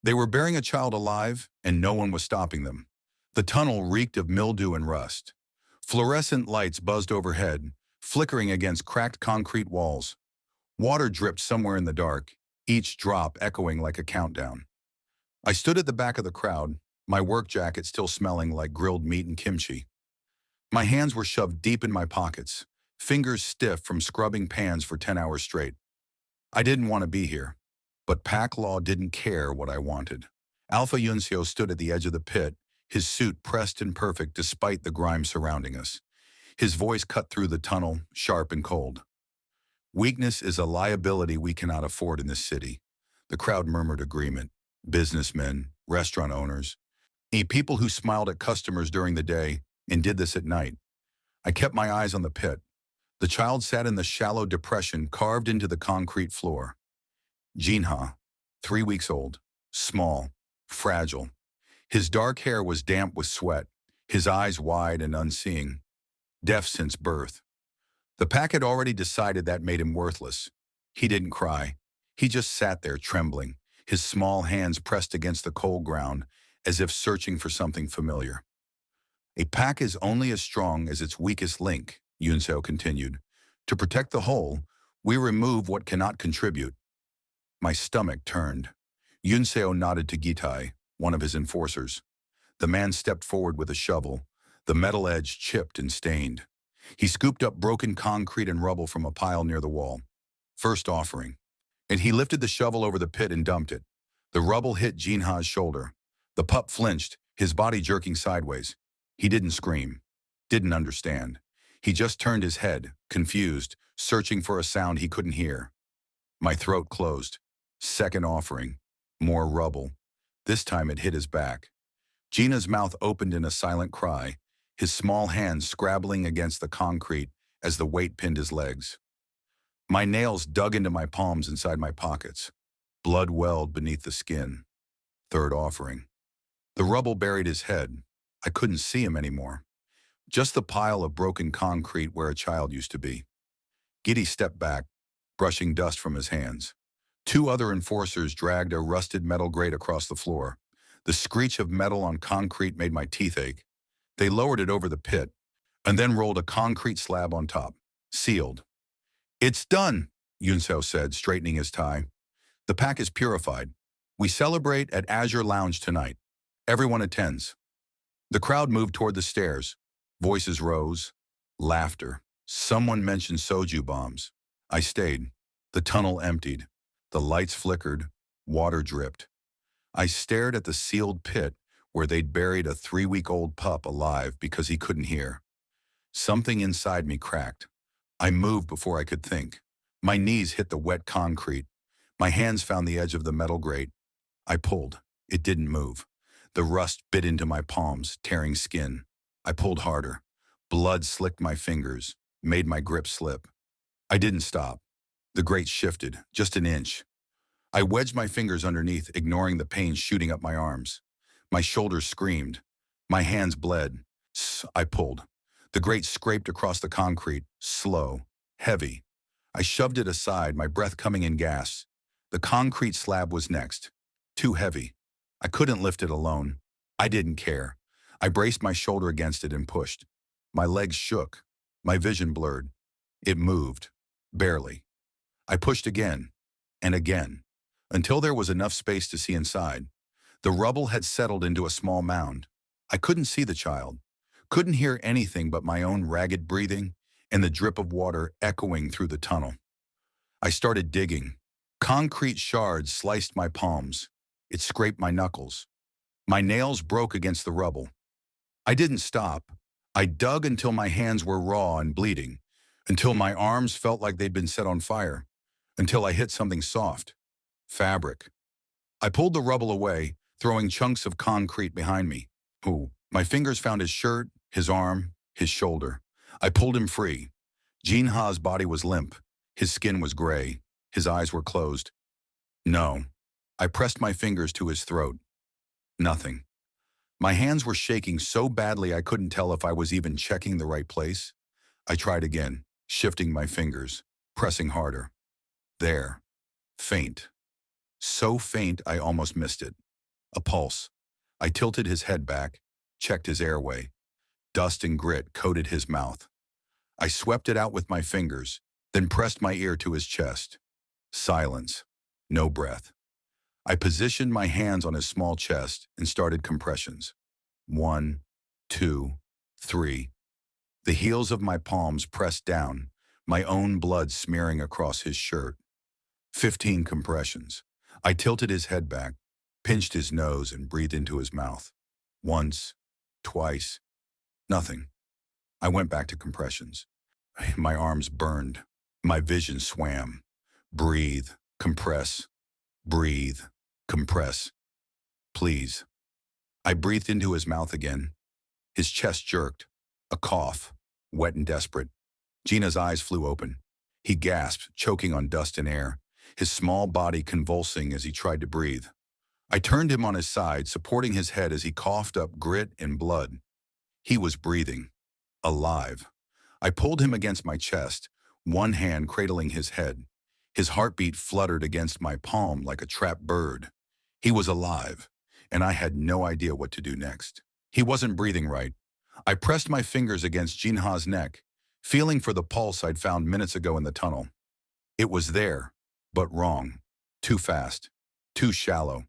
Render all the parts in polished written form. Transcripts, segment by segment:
They were burying a child alive, and no one was stopping them. The tunnel reeked of mildew and rust. Fluorescent lights buzzed overhead, flickering against cracked concrete walls. Water dripped somewhere in the dark, each drop echoing like a countdown. I stood at the back of the crowd, my work jacket still smelling like grilled meat and kimchi. My hands were shoved deep in my pockets, fingers stiff from scrubbing pans for 10 hours straight. I didn't want to be here, but Pack Law didn't care what I wanted. Alpha Yuncio stood at the edge of the pit, his suit pressed and perfect despite the grime surrounding us. His voice cut through the tunnel, sharp and cold. Weakness is a liability we cannot afford in this city. The crowd murmured agreement. Businessmen, restaurant owners, people who smiled at customers during the day and did this at night. I kept my eyes on the pit. The child sat in the shallow depression carved into the concrete floor. Jinha, 3 weeks old, small, fragile. His dark hair was damp with sweat, his eyes wide and unseeing. Deaf since birth. The pack had already decided that made him worthless. He didn't cry. He just sat there trembling, his small hands pressed against the cold ground, as if searching for something familiar. A pack is only as strong as its weakest link, Yunseo continued. To protect the whole, we remove what cannot contribute. My stomach turned. Yunseo nodded to Gitai, one of his enforcers. The man stepped forward with a shovel, the metal edge chipped and stained. He scooped up broken concrete and rubble from a pile near the wall. First offering. And he lifted the shovel over the pit and dumped it. The rubble hit Jinha's shoulder. The pup flinched, his body jerking sideways. He didn't scream, didn't understand. He just turned his head, confused, searching for a sound he couldn't hear. My throat closed. Second offering. More rubble. This time it hit his back. Gina's mouth opened in a silent cry, his small hands scrabbling against the concrete as the weight pinned his legs. My nails dug into my palms inside my pockets. Blood welled beneath the skin. Third offering. The rubble buried his head. I couldn't see him anymore. Just the pile of broken concrete where a child used to be. Giddy stepped back, brushing dust from his hands. 2 other enforcers dragged a rusted metal grate across the floor. The screech of metal on concrete made my teeth ache. They lowered it over the pit, and then rolled a concrete slab on top. Sealed. "It's done," Yunseo said, straightening his tie. "The pack is purified. We celebrate at Azure Lounge tonight. Everyone attends." The crowd moved toward the stairs. Voices rose. Laughter. Someone mentioned soju bombs. I stayed. The tunnel emptied. The lights flickered. Water dripped. I stared at the sealed pit where they'd buried a 3-week-old pup alive because he couldn't hear. Something inside me cracked. I moved before I could think. My knees hit the wet concrete. My hands found the edge of the metal grate. I pulled. It didn't move. The rust bit into my palms, tearing skin. I pulled harder. Blood slicked my fingers, made my grip slip. I didn't stop. The grate shifted, just an inch. I wedged my fingers underneath, ignoring the pain shooting up my arms. My shoulders screamed. My hands bled. I pulled. The grate scraped across the concrete, slow, heavy. I shoved it aside, my breath coming in gasps. The concrete slab was next. Too heavy. I couldn't lift it alone. I didn't care. I braced my shoulder against it and pushed. My legs shook. My vision blurred. It moved. Barely. I pushed again. And again. Until there was enough space to see inside. The rubble had settled into a small mound. I couldn't see the child. Couldn't hear anything but my own ragged breathing and the drip of water echoing through the tunnel. I started digging. Concrete shards sliced my palms. It scraped my knuckles. My nails broke against the rubble. I didn't stop. I dug until my hands were raw and bleeding, until my arms felt like they'd been set on fire, until I hit something soft. Fabric. I pulled the rubble away, throwing chunks of concrete behind me. Ooh. My fingers found his shirt, his arm, his shoulder. I pulled him free. Jinha's body was limp. His skin was gray. His eyes were closed. No. I pressed my fingers to his throat. Nothing. My hands were shaking so badly I couldn't tell if I was even checking the right place. I tried again, shifting my fingers, pressing harder. There. Faint. So faint I almost missed it. A pulse. I tilted his head back, checked his airway. Dust and grit coated his mouth. I swept it out with my fingers, then pressed my ear to his chest. Silence. No breath. I positioned my hands on his small chest and started compressions. 1, 2, 3. The heels of my palms pressed down, my own blood smearing across his shirt. 15 compressions. I tilted his head back, pinched his nose, and breathed into his mouth. Once, twice, nothing. I went back to compressions. My arms burned. My vision swam. Breathe, compress, breathe, compress. Please. I breathed into his mouth again. His chest jerked. A cough, wet and desperate. Gina's eyes flew open. He gasped, choking on dust and air, his small body convulsing as he tried to breathe. I turned him on his side, supporting his head as he coughed up grit and blood. He was breathing. Alive. I pulled him against my chest, one hand cradling his head. His heartbeat fluttered against my palm like a trapped bird. He was alive, and I had no idea what to do next. He wasn't breathing right. I pressed my fingers against Jinha's neck, feeling for the pulse I'd found minutes ago in the tunnel. It was there, but wrong. Too fast. Too shallow.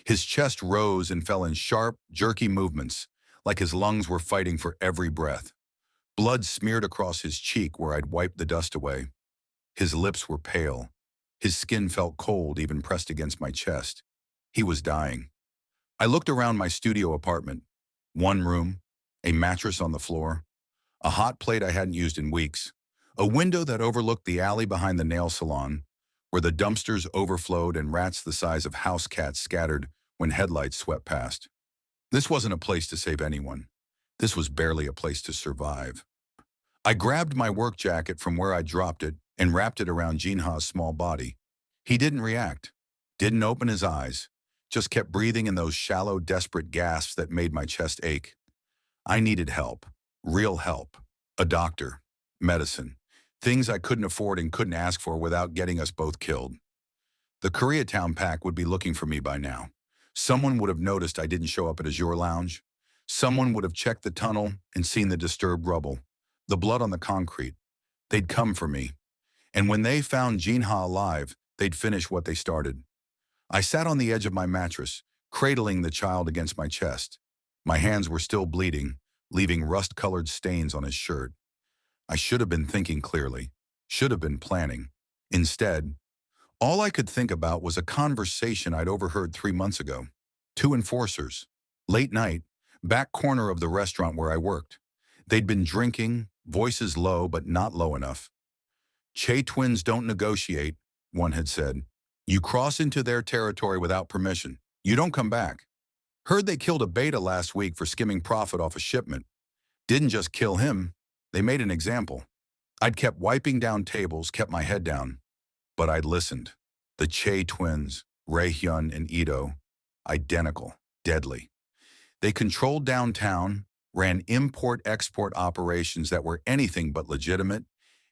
His chest rose and fell in sharp, jerky movements, like his lungs were fighting for every breath. Blood smeared across his cheek where I'd wiped the dust away. His lips were pale. His skin felt cold even pressed against my chest. He was dying. I looked around my studio apartment. One room, a mattress on the floor, a hot plate I hadn't used in weeks, a window that overlooked the alley behind the nail salon, where the dumpsters overflowed and rats the size of house cats scattered when headlights swept past. This wasn't a place to save anyone. This was barely a place to survive. I grabbed my work jacket from where I dropped it and wrapped it around Jinha's small body. He didn't react, didn't open his eyes, just kept breathing in those shallow, desperate gasps that made my chest ache. I needed help, real help, a doctor, medicine, things I couldn't afford and couldn't ask for without getting us both killed. The Koreatown pack would be looking for me by now. Someone would have noticed I didn't show up at Azure Lounge. Someone would have checked the tunnel and seen the disturbed rubble, the blood on the concrete. They'd come for me. And when they found Jinha alive, they'd finish what they started. I sat on the edge of my mattress, cradling the child against my chest. My hands were still bleeding, leaving rust-colored stains on his shirt. I should have been thinking clearly, should have been planning. Instead, all I could think about was a conversation I'd overheard 3 months ago. 2 enforcers. Late night, back corner of the restaurant where I worked. They'd been drinking, voices low but not low enough. "Che twins don't negotiate," one had said. "You cross into their territory without permission. You don't come back. Heard they killed a beta last week for skimming profit off a shipment. Didn't just kill him, they made an example." I'd kept wiping down tables, kept my head down. But I'd listened. The Che twins, Rae-hyun and Ito, identical, deadly. They controlled downtown, ran import-export operations that were anything but legitimate,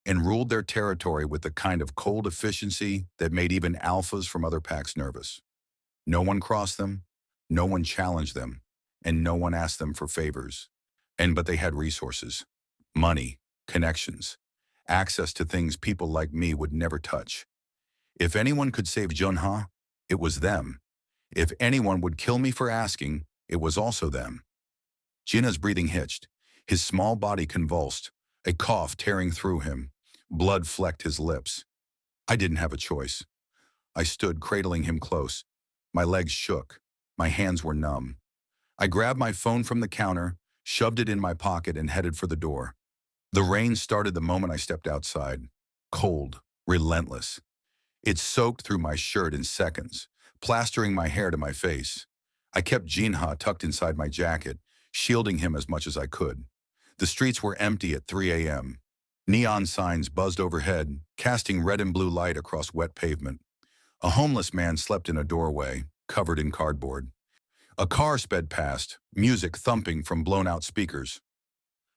and ruled their territory with the kind of cold efficiency that made even alphas from other packs nervous. No one crossed them, no one challenged them, and no one asked them for favors. But they had resources, money, connections, access to things people like me would never touch. If anyone could save Junha, it was them. If anyone would kill me for asking, it was also them. Jinha's breathing hitched, his small body convulsed, a cough tearing through him. Blood flecked his lips. I didn't have a choice. I stood cradling him close. My legs shook. My hands were numb. I grabbed my phone from the counter, shoved it in my pocket, and headed for the door. The rain started the moment I stepped outside. Cold, relentless. It soaked through my shirt in seconds, plastering my hair to my face. I kept Jinha tucked inside my jacket, shielding him as much as I could. The streets were empty at 3 a.m. Neon signs buzzed overhead, casting red and blue light across wet pavement. A homeless man slept in a doorway, covered in cardboard. A car sped past, music thumping from blown-out speakers.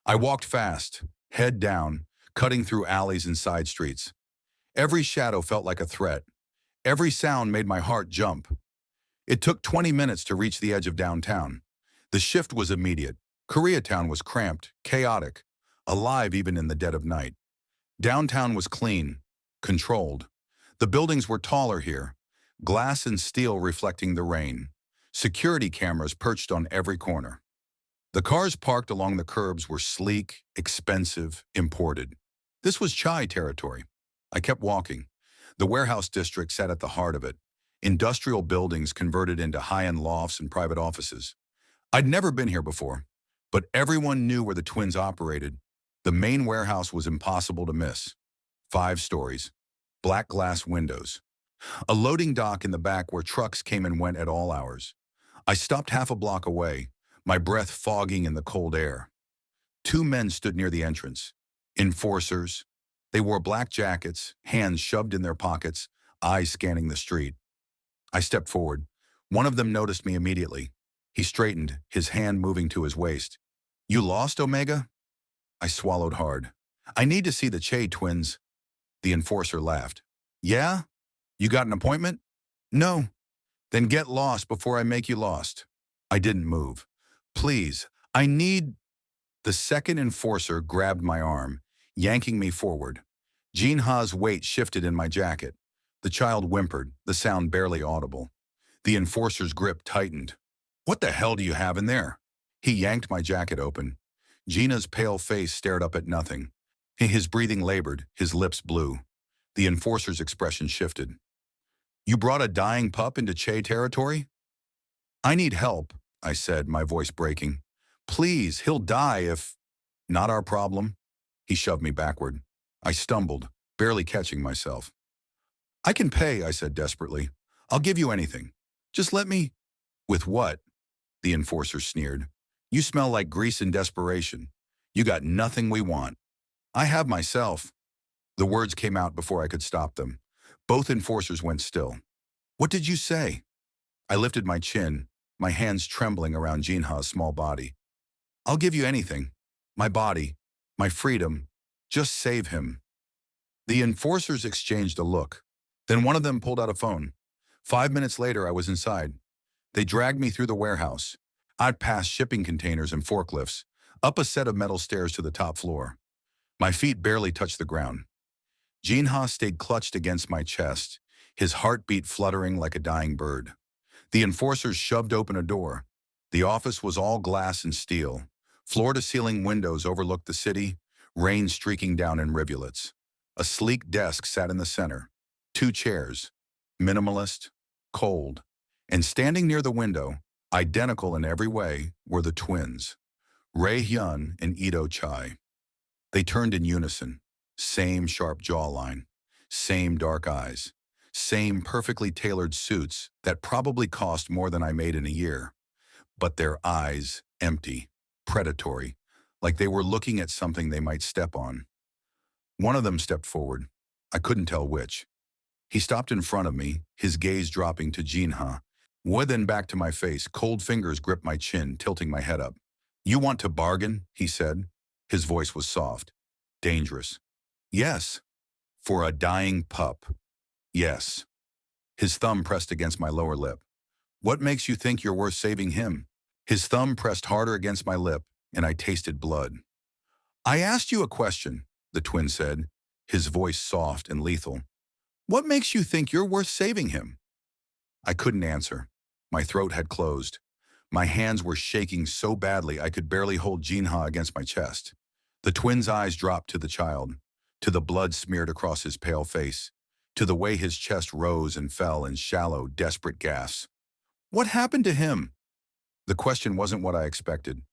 I walked fast, head down, cutting through alleys and side streets. Every shadow felt like a threat. Every sound made my heart jump. It took 20 minutes to reach the edge of downtown. The shift was immediate. Koreatown was cramped, chaotic, alive even in the dead of night. Downtown was clean, controlled. The buildings were taller here, glass and steel reflecting the rain. Security cameras perched on every corner. The cars parked along the curbs were sleek, expensive, imported. This was Chai territory. I kept walking. The warehouse district sat at the heart of it. Industrial buildings converted into high-end lofts and private offices. I'd never been here before, but everyone knew where the twins operated. The main warehouse was impossible to miss. 5 stories, black glass windows, a loading dock in the back where trucks came and went at all hours. I stopped half a block away, my breath fogging in the cold air. 2 men stood near the entrance. Enforcers. They wore black jackets, hands shoved in their pockets, eyes scanning the street. I stepped forward. One of them noticed me immediately. He straightened, his hand moving to his waist. "You lost, Omega?" I swallowed hard. "I need to see the Che twins." The enforcer laughed. "Yeah? You got an appointment?" "No." "Then get lost before I make you lost." I didn't move. "Please, I need—" The second enforcer grabbed my arm, yanking me forward. Jinha's weight shifted in my jacket. The child whimpered, the sound barely audible. The enforcer's grip tightened. "What the hell do you have in there?" He yanked my jacket open. Gina's pale face stared up at nothing. His breathing labored, his lips blue. The enforcer's expression shifted. "You brought a dying pup into Che territory?" "I need help," I said, my voice breaking. "Please, he'll die if—" "Not our problem." He shoved me backward. I stumbled, barely catching myself. "I can pay," I said desperately. "I'll give you anything. Just let me—" "With what?" The enforcer sneered. "You smell like grease and desperation. You got nothing we want." "I have myself." The words came out before I could stop them. Both enforcers went still. "What did you say?" I lifted my chin, my hands trembling around Jinha's small body. "I'll give you anything. My body, my freedom. Just save him." The enforcers exchanged a look. Then one of them pulled out a phone. 5 minutes later, I was inside. They dragged me through the warehouse. I'd past shipping containers and forklifts, up a set of metal stairs to the top floor. My feet barely touched the ground. Jinha stayed clutched against my chest, his heartbeat fluttering like a dying bird. The enforcers shoved open a door. The office was all glass and steel. Floor-to-ceiling windows overlooked the city, rain streaking down in rivulets. A sleek desk sat in the center. 2 chairs, minimalist, cold, and standing near the window, identical in every way, were the twins, Ray Hyun and Ito Chai. They turned in unison, same sharp jawline, same dark eyes, same perfectly tailored suits that probably cost more than I made in a year. But their eyes, empty, predatory, like they were looking at something they might step on. One of them stepped forward. I couldn't tell which. He stopped in front of me, his gaze dropping to Jinha. Then back to my face, cold fingers gripped my chin, tilting my head up. "You want to bargain?" he said. His voice was soft, dangerous. "Yes." "For a dying pup." "Yes." His thumb pressed against my lower lip. "What makes you think you're worth saving him?" His thumb pressed harder against my lip, and I tasted blood. "I asked you a question," the twin said, his voice soft and lethal. "What makes you think you're worth saving him?" I couldn't answer. My throat had closed. My hands were shaking so badly I could barely hold Jinha against my chest. The twin's eyes dropped to the child, to the blood smeared across his pale face, to the way his chest rose and fell in shallow, desperate gasps. "What happened to him?" The question wasn't what I expected.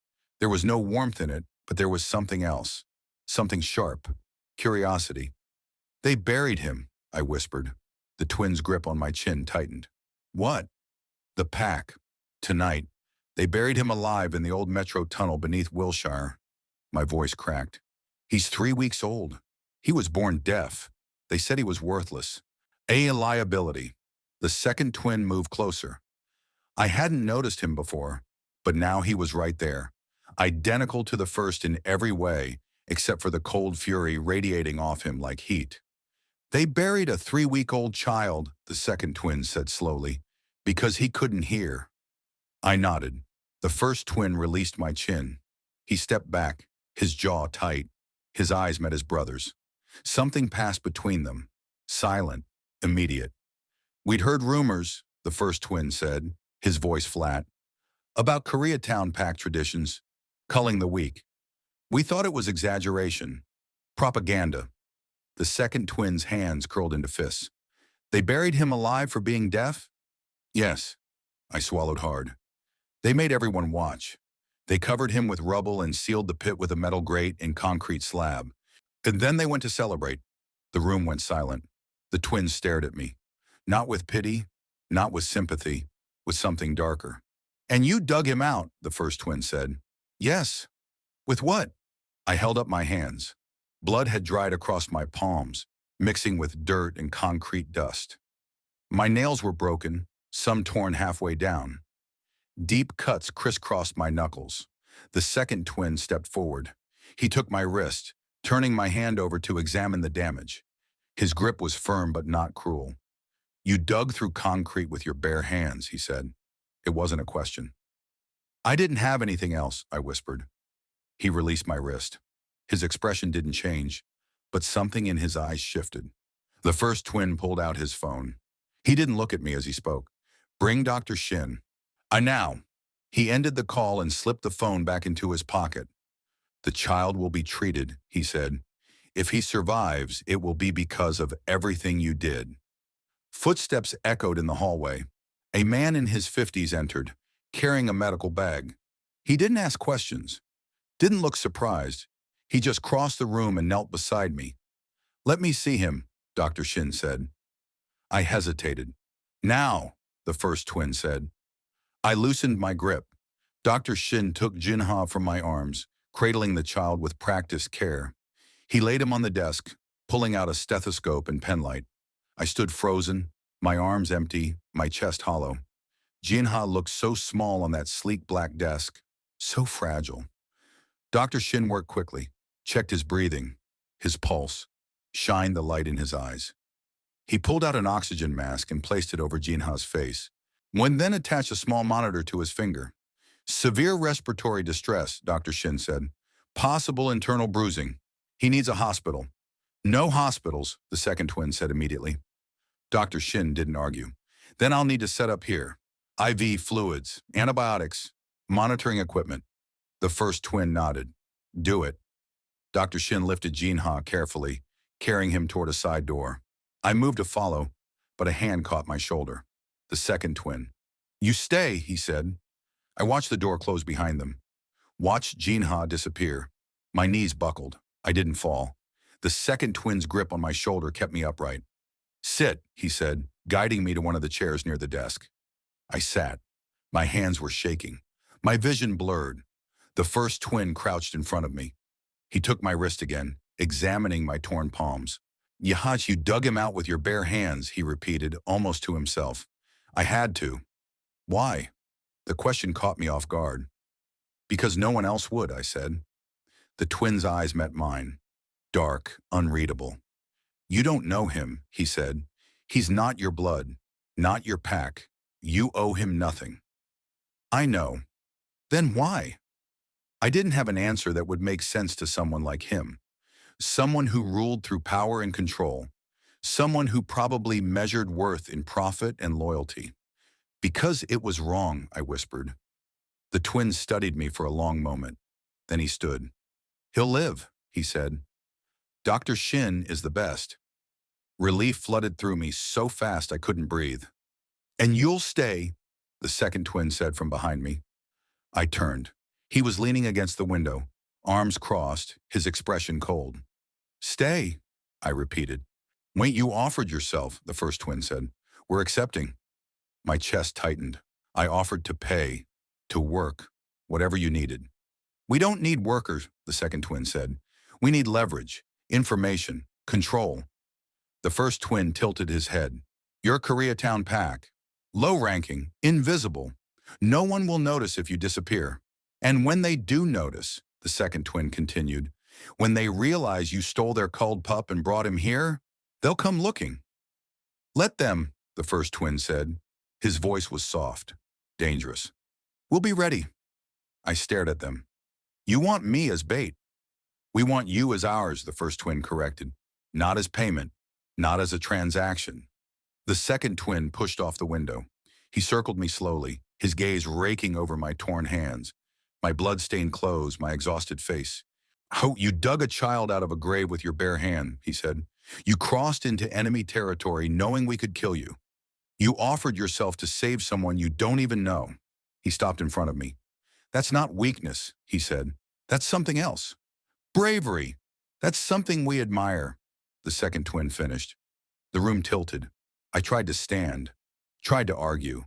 There was no warmth in it, but there was something else. Something sharp. Curiosity. "They buried him," I whispered. The twin's grip on my chin tightened. "What?" "The pack. Tonight. They buried him alive in the old metro tunnel beneath Wilshire." My voice cracked. "He's 3 weeks old. He was born deaf. They said he was worthless. A liability." The second twin moved closer. I hadn't noticed him before, but now he was right there, identical to the first in every way, except for the cold fury radiating off him like heat. "They buried a 3-week-old child," the second twin said slowly. Because he couldn't hear. I nodded. The first twin released my chin. He stepped back, his jaw tight. His eyes met his brother's. Something passed between them. Silent, immediate. We'd heard rumors, the first twin said, his voice flat, about Koreatown pack traditions, culling the weak. We thought it was exaggeration, propaganda. The second twin's hands curled into fists. They buried him alive for being deaf? Yes. I swallowed hard. They made everyone watch. They covered him with rubble and sealed the pit with a metal grate and concrete slab. And then they went to celebrate. The room went silent. The twins stared at me. Not with pity, not with sympathy, with something darker. And you dug him out, the first twin said. Yes. With what? I held up my hands. Blood had dried across my palms, mixing with dirt and concrete dust. My nails were broken, some torn halfway down. Deep cuts crisscrossed my knuckles. The second twin stepped forward. He took my wrist, turning my hand over to examine the damage. His grip was firm but not cruel. You dug through concrete with your bare hands, he said. It wasn't a question. I didn't have anything else, I whispered. He released my wrist. His expression didn't change, but something in his eyes shifted. The first twin pulled out his phone. He didn't look at me as he spoke. Bring Dr. Shin. I now. He ended the call and slipped the phone back into his pocket. The child will be treated, he said. If he survives, it will be because of everything you did. Footsteps echoed in the hallway. A man in his 50s entered, carrying a medical bag. He didn't ask questions, didn't look surprised. He just crossed the room and knelt beside me. Let me see him, Dr. Shin said. I hesitated. Now, the first twin said. I loosened my grip. Dr. Shin took Jinha from my arms, cradling the child with practiced care. He laid him on the desk, pulling out a stethoscope and penlight. I stood frozen, my arms empty, my chest hollow. Jinha looked so small on that sleek black desk, so fragile. Dr. Shin worked quickly, checked his breathing, his pulse, shined the light in his eyes. He pulled out an oxygen mask and placed it over Jinha's face, then attached a small monitor to his finger. Severe respiratory distress, Dr. Shin said. Possible internal bruising. He needs a hospital. No hospitals, the second twin said immediately. Dr. Shin didn't argue. Then I'll need to set up here. IV fluids, antibiotics, monitoring equipment. The first twin nodded. Do it. Dr. Shin lifted Jinha carefully, carrying him toward a side door. I moved to follow, but a hand caught my shoulder. The second twin. You stay, he said. I watched the door close behind them. Watched Jinha disappear. My knees buckled. I didn't fall. The second twin's grip on my shoulder kept me upright. Sit, he said, guiding me to one of the chairs near the desk. I sat. My hands were shaking. My vision blurred. The first twin crouched in front of me. He took my wrist again, examining my torn palms. Yahach, you dug him out with your bare hands, he repeated, almost to himself. I had to. Why? The question caught me off guard. Because no one else would, I said. The twins' eyes met mine. Dark, unreadable. You don't know him, he said. He's not your blood, not your pack. You owe him nothing. I know. Then why? I didn't have an answer that would make sense to someone like him. Someone who ruled through power and control. Someone who probably measured worth in profit and loyalty. Because it was wrong, I whispered. The twins studied me for a long moment. Then he stood. He'll live, he said. Dr. Shin is the best. Relief flooded through me so fast I couldn't breathe. And you'll stay, the second twin said from behind me. I turned. He was leaning against the window, arms crossed, his expression cold. Stay, I repeated. Wait, you offered yourself, the first twin said. We're accepting. My chest tightened. I offered to pay, to work, whatever you needed. We don't need workers, the second twin said. We need leverage, information, control. The first twin tilted his head. You're Koreatown pack. Low-ranking, invisible. No one will notice if you disappear. And when they do notice, the second twin continued, when they realize you stole their culled pup and brought him here, they'll come looking. Let them, the first twin said. His voice was soft, dangerous. We'll be ready. I stared at them. You want me as bait. We want you as ours, the first twin corrected. Not as payment, not as a transaction. The second twin pushed off the window. He circled me slowly, his gaze raking over my torn hands, my blood-stained clothes, my exhausted face. Oh, you dug a child out of a grave with your bare hand, he said. You crossed into enemy territory knowing we could kill you. You offered yourself to save someone you don't even know. He stopped in front of me. That's not weakness, he said. That's something else. Bravery. That's something we admire, the second twin finished. The room tilted. I tried to stand, tried to argue,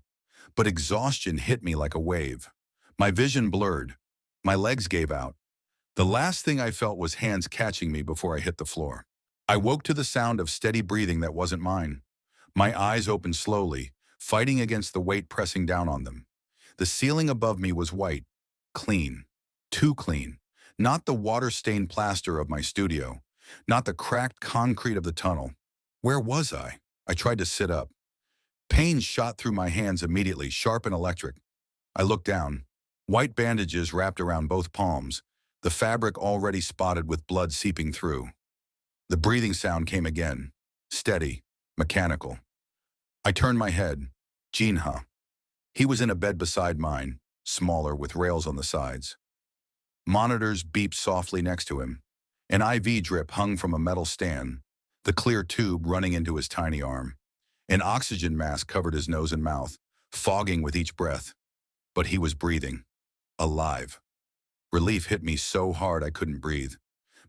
but exhaustion hit me like a wave. My vision blurred. My legs gave out. The last thing I felt was hands catching me before I hit the floor. I woke to the sound of steady breathing that wasn't mine. My eyes opened slowly, fighting against the weight pressing down on them. The ceiling above me was white, clean, too clean. Not the water-stained plaster of my studio, not the cracked concrete of the tunnel. Where was I? I tried to sit up. Pain shot through my hands immediately, sharp and electric. I looked down. White bandages wrapped around both palms, the fabric already spotted with blood seeping through. The breathing sound came again, steady, mechanical. I turned my head. Jinha. He was in a bed beside mine, smaller with rails on the sides. Monitors beeped softly next to him. An IV drip hung from a metal stand, the clear tube running into his tiny arm. An oxygen mask covered his nose and mouth, fogging with each breath. But he was breathing. Alive. Relief hit me so hard I couldn't breathe.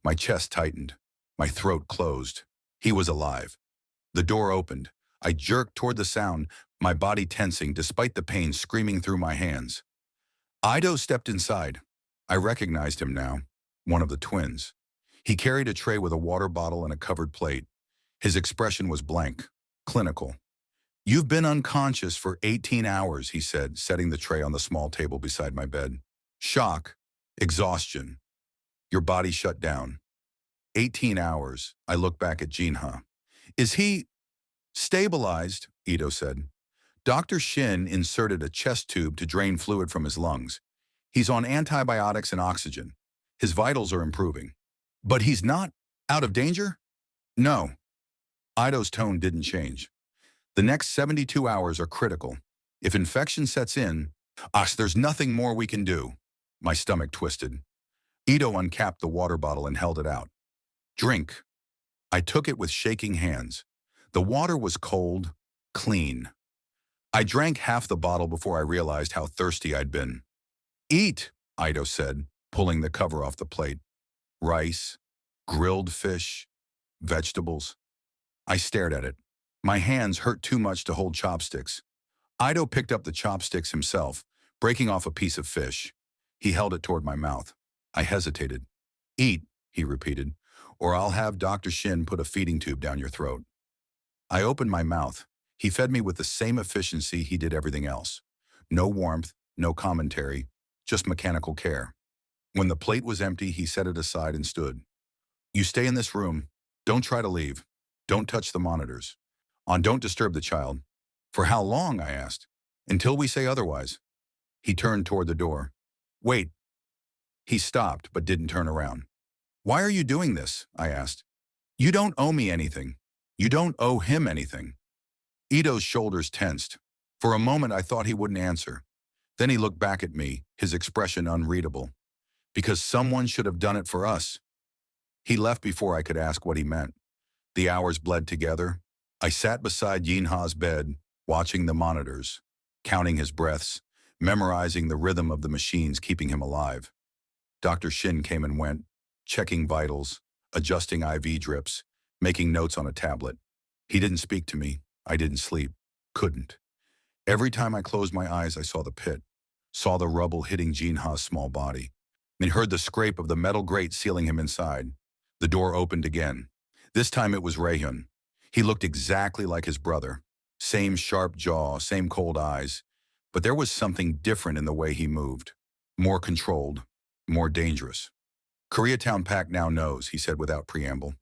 My chest tightened. My throat closed. He was alive. The door opened. I jerked toward the sound, my body tensing despite the pain screaming through my hands. Ido stepped inside. I recognized him now, one of the twins. He carried a tray with a water bottle and a covered plate. His expression was blank, clinical. You've been unconscious for 18 hours, he said, setting the tray on the small table beside my bed. Shock, exhaustion. Your body shut down. 18 hours, I looked back at Jinha. Is he stabilized? Ido said. Dr. Shin inserted a chest tube to drain fluid from his lungs. He's on antibiotics and oxygen. His vitals are improving. But he's not out of danger? No. Ido's tone didn't change. The next 72 hours are critical. If infection sets in, there's nothing more we can do. My stomach twisted. Ido uncapped the water bottle and held it out. Drink. I took it with shaking hands. The water was cold, clean. I drank half the bottle before I realized how thirsty I'd been. Eat, Ido said, pulling the cover off the plate. Rice, grilled fish, vegetables. I stared at it. My hands hurt too much to hold chopsticks. Ido picked up the chopsticks himself, breaking off a piece of fish. He held it toward my mouth. I hesitated. Eat, he repeated, or I'll have Dr. Shin put a feeding tube down your throat. I opened my mouth. He fed me with the same efficiency he did everything else. No warmth, no commentary, just mechanical care. When the plate was empty, he set it aside and stood. You stay in this room. Don't try to leave. Don't touch the monitors. Don't disturb the child. For how long? I asked. Until we say otherwise. He turned toward the door. Wait. He stopped, but didn't turn around. Why are you doing this? I asked. You don't owe me anything. You don't owe him anything. Ido's shoulders tensed. For a moment, I thought he wouldn't answer. Then he looked back at me, his expression unreadable. Because someone should have done it for us. He left before I could ask what he meant. The hours bled together. I sat beside Jinha's bed, watching the monitors, counting his breaths, memorizing the rhythm of the machines keeping him alive. Dr. Shin came and went, checking vitals, adjusting IV drips, making notes on a tablet. He didn't speak to me. I didn't sleep. Couldn't. Every time I closed my eyes, I saw the pit, saw the rubble hitting Jinha's small body, and heard the scrape of the metal grate sealing him inside. The door opened again. This time it was Rayhyun. He looked exactly like his brother. Same sharp jaw, same cold eyes. But there was something different in the way he moved. More controlled, more dangerous. Koreatown Pack now knows, he said without preamble.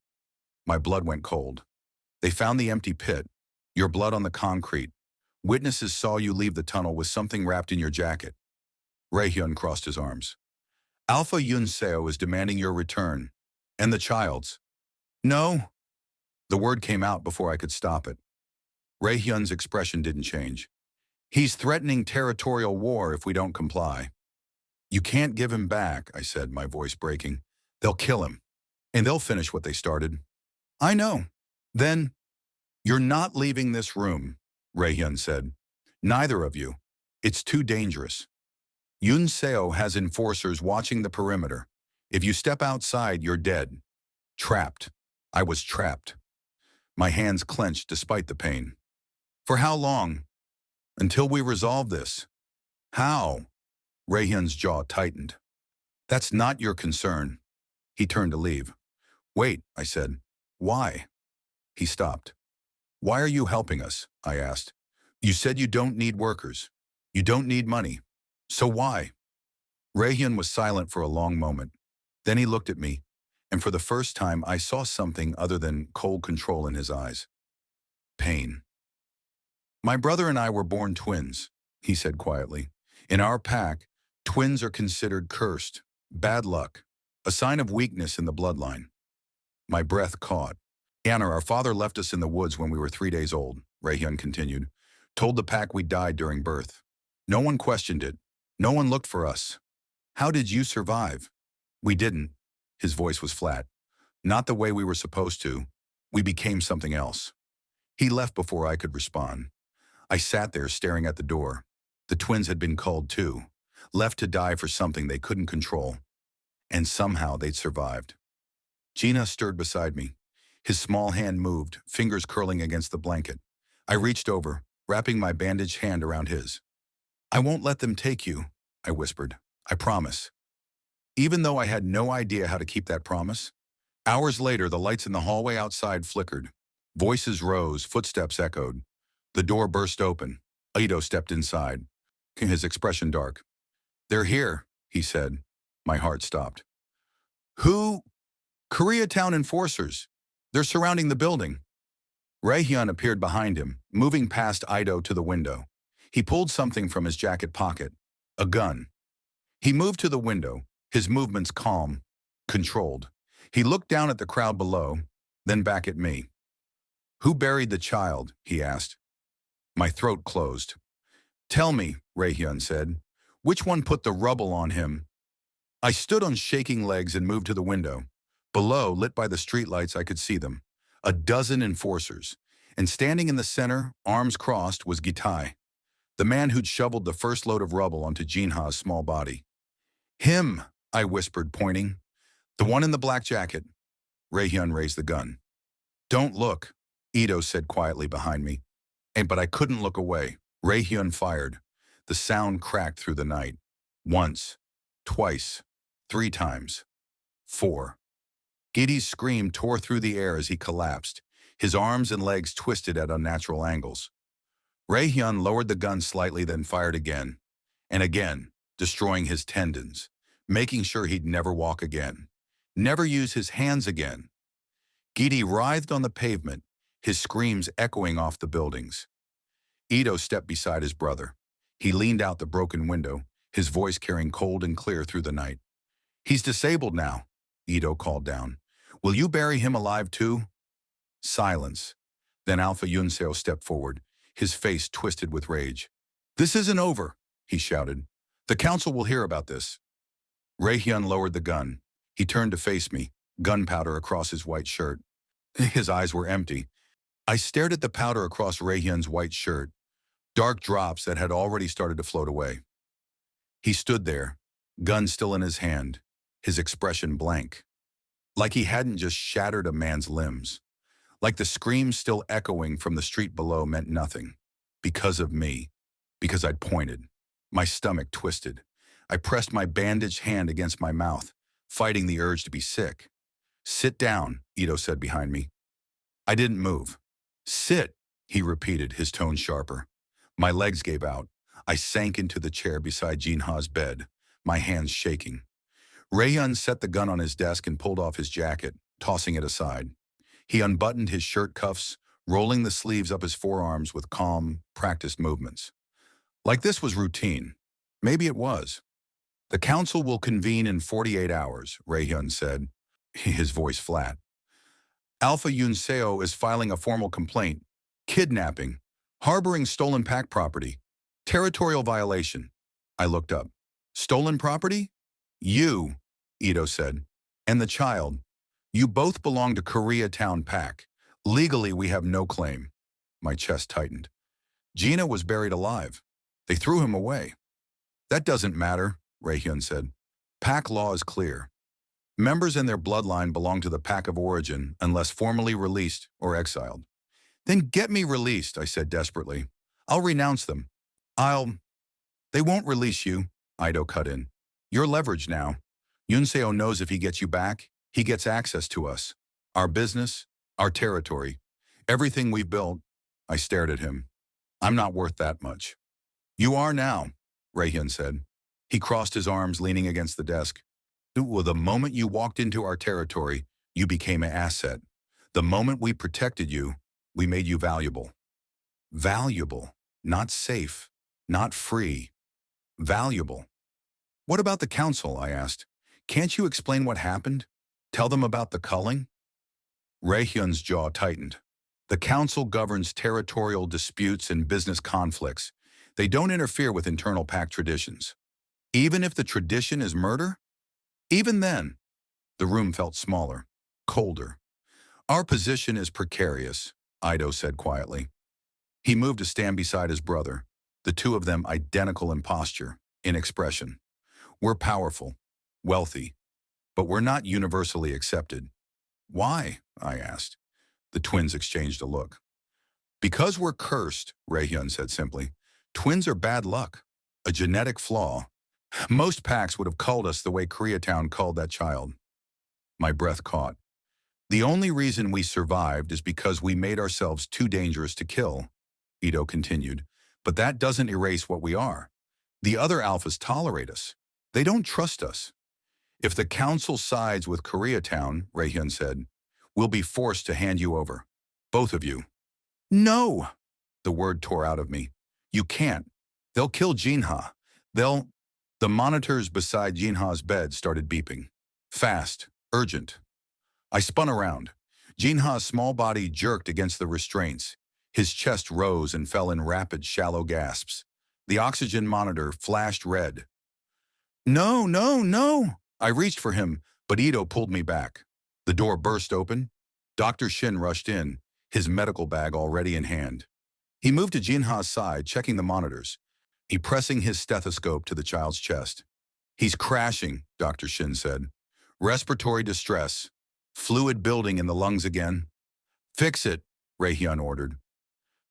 My blood went cold. They found the empty pit, your blood on the concrete. Witnesses saw you leave the tunnel with something wrapped in your jacket. Rae-hyun crossed his arms. Alpha Yun Seo is demanding your return. And the child's. No. The word came out before I could stop it. Rae-hyun's expression didn't change. He's threatening territorial war if we don't comply. You can't give him back, I said, my voice breaking. They'll kill him. And they'll finish what they started. I know. Then, you're not leaving this room, Rae-hyun said. Neither of you. It's too dangerous. Yun Seo has enforcers watching the perimeter. If you step outside, you're dead. Trapped. I was trapped. My hands clenched despite the pain. For how long? Until we resolve this. How? Rae-hyun's jaw tightened. That's not your concern. He turned to leave. Wait, I said. Why? He stopped. Why are you helping us? I asked. You said you don't need workers. You don't need money. So why? Rae-hyun was silent for a long moment. Then he looked at me, and for the first time I saw something other than cold control in his eyes. Pain. My brother and I were born twins, he said quietly. In our pack, twins are considered cursed, bad luck, a sign of weakness in the bloodline. My breath caught. Anna, our father left us in the woods when we were 3 days old, Rae-hyun continued. Told the pack we died during birth. No one questioned it. No one looked for us. How did you survive? We didn't. His voice was flat. Not the way we were supposed to. We became something else. He left before I could respond. I sat there staring at the door. The twins had been culled too, left to die for something they couldn't control. And somehow they'd survived. Gina stirred beside me. His small hand moved, fingers curling against the blanket. I reached over, wrapping my bandaged hand around his. I won't let them take you, I whispered. I promise. Even though I had no idea how to keep that promise. Hours later, the lights in the hallway outside flickered. Voices rose, footsteps echoed. The door burst open. Ito stepped inside, his expression dark. They're here, he said. My heart stopped. Who? Koreatown enforcers. They're surrounding the building. Rae-hyun appeared behind him, moving past Ito to the window. He pulled something from his jacket pocket. A gun. He moved to the window, his movements calm, controlled. He looked down at the crowd below, then back at me. Who buried the child? He asked. My throat closed. Tell me, Rae-hyun said. Which one put the rubble on him? I stood on shaking legs and moved to the window. Below, lit by the streetlights, I could see them. A dozen enforcers. And standing in the center, arms crossed, was Gitai, the man who'd shoveled the first load of rubble onto Jinha's small body. Him, I whispered, pointing. The one in the black jacket. Rae-hyun raised the gun. Don't look, Ito said quietly behind me. But I couldn't look away. Rae-hyun fired. The sound cracked through the night. Once, twice, 3 times, 4. Giddy's scream tore through the air as he collapsed, his arms and legs twisted at unnatural angles. Rae-hyun lowered the gun slightly, then fired again, and again, destroying his tendons, making sure he'd never walk again, never use his hands again. Giddy writhed on the pavement, his screams echoing off the buildings. Ito stepped beside his brother. He leaned out the broken window, his voice carrying cold and clear through the night. He's disabled now, Ito called down. Will you bury him alive too? Silence. Then Alpha Yunseo stepped forward, his face twisted with rage. This isn't over, he shouted. The council will hear about this. Rae-hyun lowered the gun. He turned to face me, gunpowder across his white shirt. His eyes were empty. I stared at the powder across Rae-hyun's white shirt, dark drops that had already started to float away. He stood there, gun still in his hand, his expression blank. Like he hadn't just shattered a man's limbs. Like the screams still echoing from the street below meant nothing. Because of me. Because I'd pointed. My stomach twisted. I pressed my bandaged hand against my mouth, fighting the urge to be sick. Sit down, Ito said behind me. I didn't move. Sit, he repeated, his tone sharper. My legs gave out. I sank into the chair beside Jinha's bed, my hands shaking. Rae-hyun set the gun on his desk and pulled off his jacket, tossing it aside. He unbuttoned his shirt cuffs, rolling the sleeves up his forearms with calm, practiced movements. Like this was routine. Maybe it was. The council will convene in 48 hours, Rayhyun said, his voice flat. Alpha Yunseo is filing a formal complaint. Kidnapping. Harboring stolen pack property. Territorial violation. I looked up. Stolen property? You, Ito said. And the child. You both belong to Koreatown Pack. Legally, we have no claim. My chest tightened. Gina was buried alive. They threw him away. That doesn't matter, Rayhyun said. Pack law is clear. Members and their bloodline belong to the pack of origin unless formally released or exiled. Then get me released, I said desperately. I'll renounce them. They won't release you, Ido cut in. You're leveraged now. Yunseo knows if he gets you back, he gets access to us. Our business, our territory, everything we've built. I stared at him. I'm not worth that much. You are now, Rayhyun said. He crossed his arms, leaning against the desk. The moment you walked into our territory, you became an asset. The moment we protected you, we made you valuable. Valuable, not safe, not free. Valuable. What about the council, I asked. Can't you explain what happened? Tell them about the culling? Rayhyun's jaw tightened. The council governs territorial disputes and business conflicts. They don't interfere with internal pack traditions. Even if the tradition is murder? Even then, the room felt smaller, colder. Our position is precarious, Ido said quietly. He moved to stand beside his brother, the two of them identical in posture, in expression. We're powerful, wealthy, but we're not universally accepted. Why? I asked. The twins exchanged a look. Because we're cursed, Rayhyun said simply. Twins are bad luck, a genetic flaw. Most packs would have culled us the way Koreatown culled that child. My breath caught. The only reason we survived is because we made ourselves too dangerous to kill, Ito continued. But that doesn't erase what we are. The other alphas tolerate us. They don't trust us. If the council sides with Koreatown, Rayhyun said, we'll be forced to hand you over. Both of you. No! The word tore out of me. You can't. They'll kill Jinha. The monitors beside Jinha's bed started beeping. Fast. Urgent. I spun around. Jinha's small body jerked against the restraints. His chest rose and fell in rapid, shallow gasps. The oxygen monitor flashed red. No, no, no! I reached for him, but Ito pulled me back. The door burst open. Dr. Shin rushed in, his medical bag already in hand. He moved to Jinha's side, checking the monitors. He pressing his stethoscope to the child's chest. He's crashing, Dr. Shin said. Respiratory distress. Fluid building in the lungs again. Fix it, Rayhyun ordered.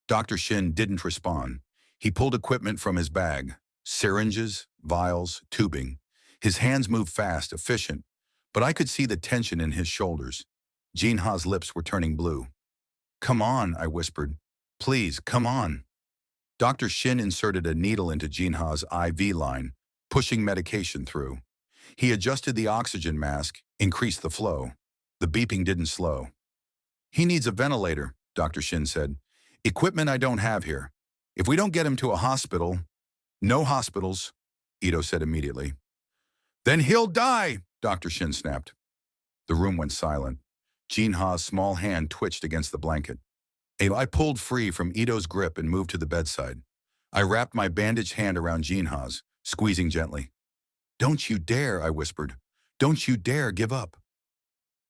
Dr. Shin didn't respond. He pulled equipment from his bag. Syringes, vials, tubing. His hands moved fast, efficient, but I could see the tension in his shoulders. Jinha's lips were turning blue. Come on, I whispered. Please, come on. Dr. Shin inserted a needle into Jinha's IV line, pushing medication through. He adjusted the oxygen mask, increased the flow. The beeping didn't slow. He needs a ventilator, Dr. Shin said. Equipment I don't have here. If we don't get him to a hospital, no hospitals, Ito said immediately. Then he'll die, Dr. Shin snapped. The room went silent. Jinha's small hand twitched against the blanket. I pulled free from Ito's grip and moved to the bedside. I wrapped my bandaged hand around Jinha's, squeezing gently. Don't you dare, I whispered. Don't you dare give up.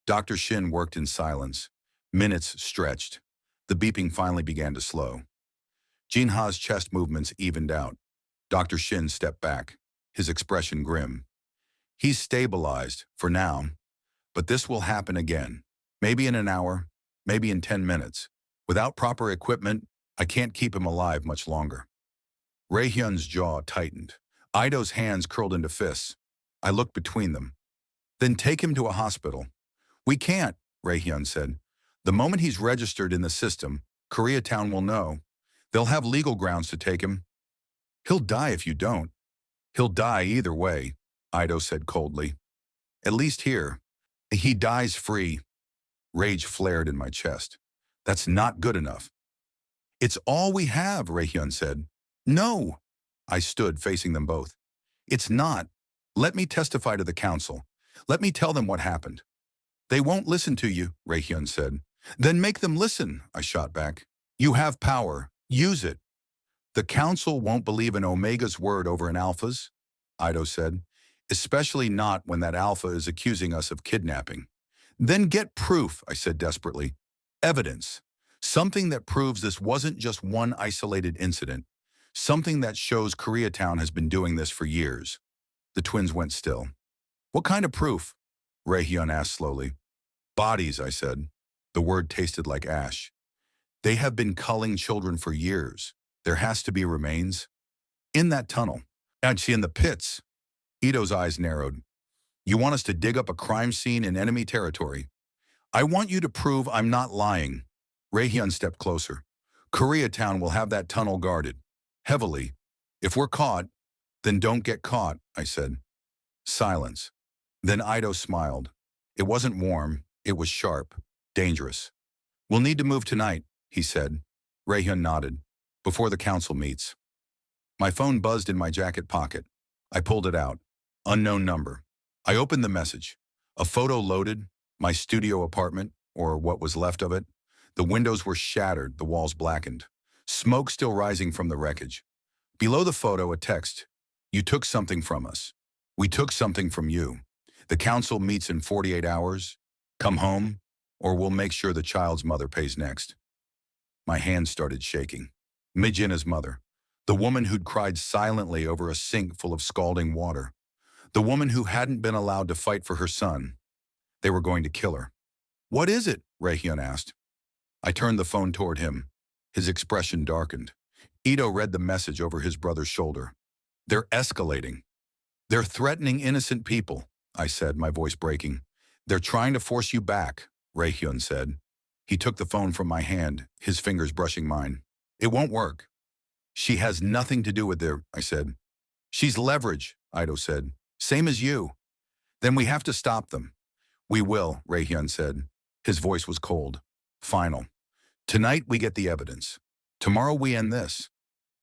Dr. Shin worked in silence. Minutes stretched. The beeping finally began to slow. Jinha's chest movements evened out. Dr. Shin stepped back, his expression grim. He's stabilized, for now. But this will happen again. Maybe in an hour, maybe in 10 minutes. Without proper equipment, I can't keep him alive much longer. Rayhyun's jaw tightened. Ido's hands curled into fists. I looked between them. Then take him to a hospital. We can't, Rayhyun said. The moment he's registered in the system, Koreatown will know. They'll have legal grounds to take him. He'll die if you don't. He'll die either way, Ido said coldly. At least here. He dies free. Rage flared in my chest. That's not good enough. It's all we have, Rayhyun said. No. I stood facing them both. It's not. Let me testify to the council. Let me tell them what happened. They won't listen to you, Rayhyun said. Then make them listen, I shot back. You have power. Use it. The council won't believe an Omega's word over an Alpha's, Ido said, especially not when that Alpha is accusing us of kidnapping. Then get proof, I said desperately. Evidence. Something that proves this wasn't just one isolated incident. Something that shows Koreatown has been doing this for years. The twins went still. What kind of proof? Rayhyun asked slowly. Bodies, I said. The word tasted like ash. They have been culling children for years. There has to be remains. In that tunnel. Actually, in the pits. Ito's eyes narrowed. You want us to dig up a crime scene in enemy territory? I want you to prove I'm not lying. Rayhyun stepped closer. Koreatown will have that tunnel guarded. Heavily. If we're caught, then don't get caught, I said. Silence. Then Ito smiled. It wasn't warm. It was sharp. Dangerous. We'll need to move tonight, he said. Rayhyun nodded. Before the council meets. My phone buzzed in my jacket pocket. I pulled it out. Unknown number. I opened the message. A photo loaded. My studio apartment, or what was left of it. The windows were shattered, the walls blackened. Smoke still rising from the wreckage. Below the photo, a text. You took something from us. We took something from you. The council meets in 48 hours. Come home, or we'll make sure the child's mother pays next. My hands started shaking. Mijina's mother. The woman who'd cried silently over a sink full of scalding water. The woman who hadn't been allowed to fight for her son. They were going to kill her. What is it? Rayhyun asked. I turned the phone toward him. His expression darkened. Ito read the message over his brother's shoulder. They're escalating. They're threatening innocent people, I said, my voice breaking. They're trying to force you back, Rayhyun said. He took the phone from my hand, his fingers brushing mine. It won't work. She has nothing to do with it, I said. She's leverage, Ito said. Same as you. Then we have to stop them. We will, Rayhyun said. His voice was cold. Final. Tonight we get the evidence. Tomorrow we end this.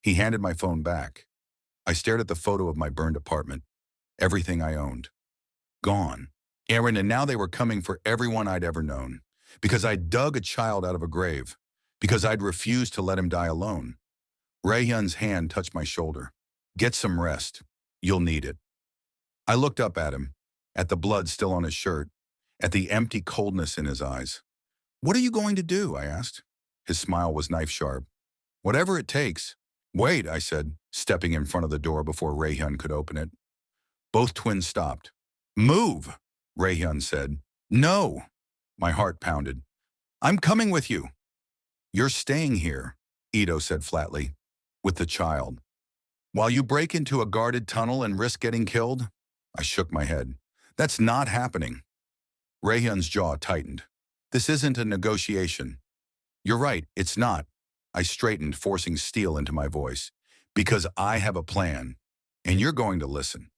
He handed my phone back. I stared at the photo of my burned apartment. Everything I owned. Gone. Aaron, and now they were coming for everyone I'd ever known. Because I'd dug a child out of a grave. Because I'd refused to let him die alone. Rayhyun's hand touched my shoulder. Get some rest. You'll need it. I looked up at him, at the blood still on his shirt, at the empty coldness in his eyes. What are you going to do? I asked. His smile was knife sharp. Whatever it takes. Wait, I said, stepping in front of the door before Rayhyun could open it. Both twins stopped. Move, Rayhyun said. No. My heart pounded. I'm coming with you. You're staying here, Ito said flatly, with the child. While you break into a guarded tunnel and risk getting killed? I shook my head. That's not happening. Rayhyun's jaw tightened. This isn't a negotiation. You're right, it's not. I straightened, forcing steel into my voice. Because I have a plan, and you're going to listen.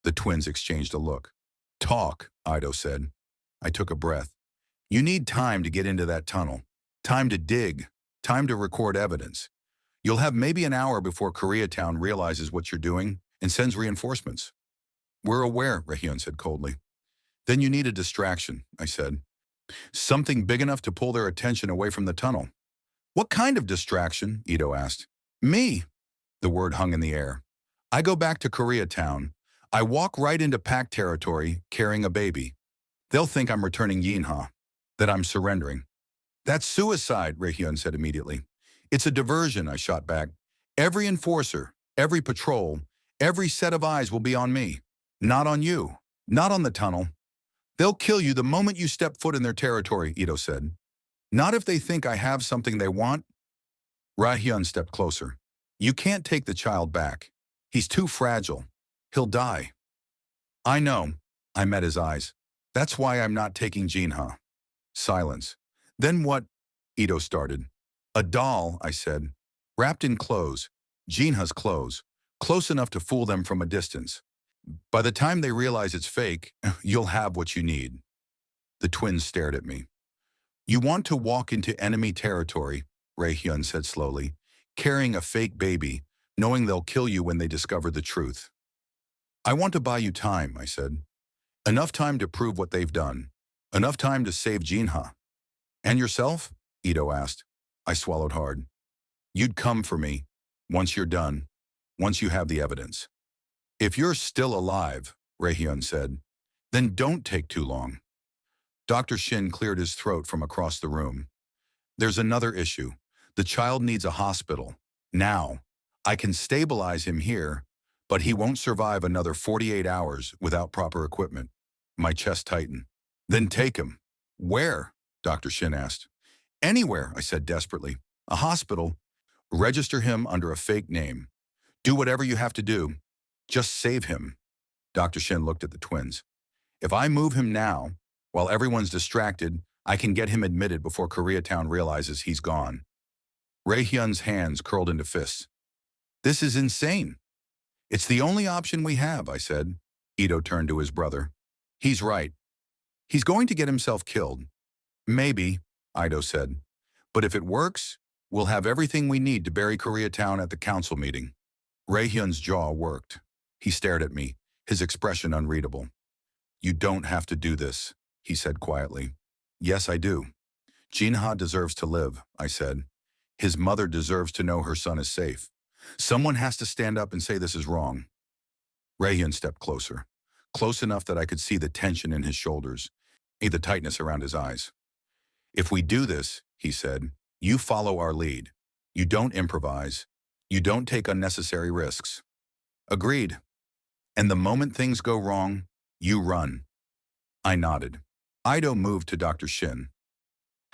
The twins exchanged a look. Talk, Ito said. I took a breath. You need time to get into that tunnel. Time to dig. Time to record evidence. You'll have maybe an hour before Koreatown realizes what you're doing and sends reinforcements. We're aware, Rayhyun said coldly. Then you need a distraction, I said. Something big enough to pull their attention away from the tunnel. What kind of distraction? Ito asked. Me. The word hung in the air. I go back to Koreatown. I walk right into pack territory carrying a baby. They'll think I'm returning Yinha, that I'm surrendering. That's suicide, Rayhyun said immediately. It's a diversion, I shot back. Every enforcer, every patrol, every set of eyes will be on me. Not on you. Not on the tunnel. They'll kill you the moment you step foot in their territory, Ito said. Not if they think I have something they want. Rayhyun stepped closer. You can't take the child back. He's too fragile. He'll die. I know. I met his eyes. That's why I'm not taking Jinha. Silence. Then what? Ito started. A doll, I said. Wrapped in clothes. Jinha's clothes. Close enough to fool them from a distance. By the time they realize it's fake, you'll have what you need. The twins stared at me. You want to walk into enemy territory, Rae-hyun said slowly, carrying a fake baby, knowing they'll kill you when they discover the truth. I want to buy you time, I said. Enough time to prove what they've done. Enough time to save Jinha. And yourself? Ito asked. I swallowed hard. You'd come for me, once you're done, once you have the evidence. If you're still alive, Rae-hyun said, then don't take too long. Dr. Shin cleared his throat from across the room. There's another issue. The child needs a hospital. Now. I can stabilize him here, but he won't survive another 48 hours without proper equipment. My chest tightened. Then take him. Where? Dr. Shin asked. Anywhere, I said desperately. A hospital. Register him under a fake name. Do whatever you have to do. Just save him. Dr. Shin looked at the twins. If I move him now, while everyone's distracted, I can get him admitted before Koreatown realizes he's gone. Rae-hyun's hands curled into fists. This is insane. It's the only option we have, I said. Ito turned to his brother. He's right. He's going to get himself killed. Maybe, Ito said. But if it works, we'll have everything we need to bury Koreatown at the council meeting. Rae-hyun's jaw worked. He stared at me, his expression unreadable. You don't have to do this, he said quietly. Yes, I do. Jinha deserves to live, I said. His mother deserves to know her son is safe. Someone has to stand up and say this is wrong. Rae-hyun stepped closer, close enough that I could see the tension in his shoulders, the tightness around his eyes. If we do this, he said, you follow our lead. You don't improvise. You don't take unnecessary risks. Agreed. And the moment things go wrong, you run. I nodded. Ito moved to Dr. Shin.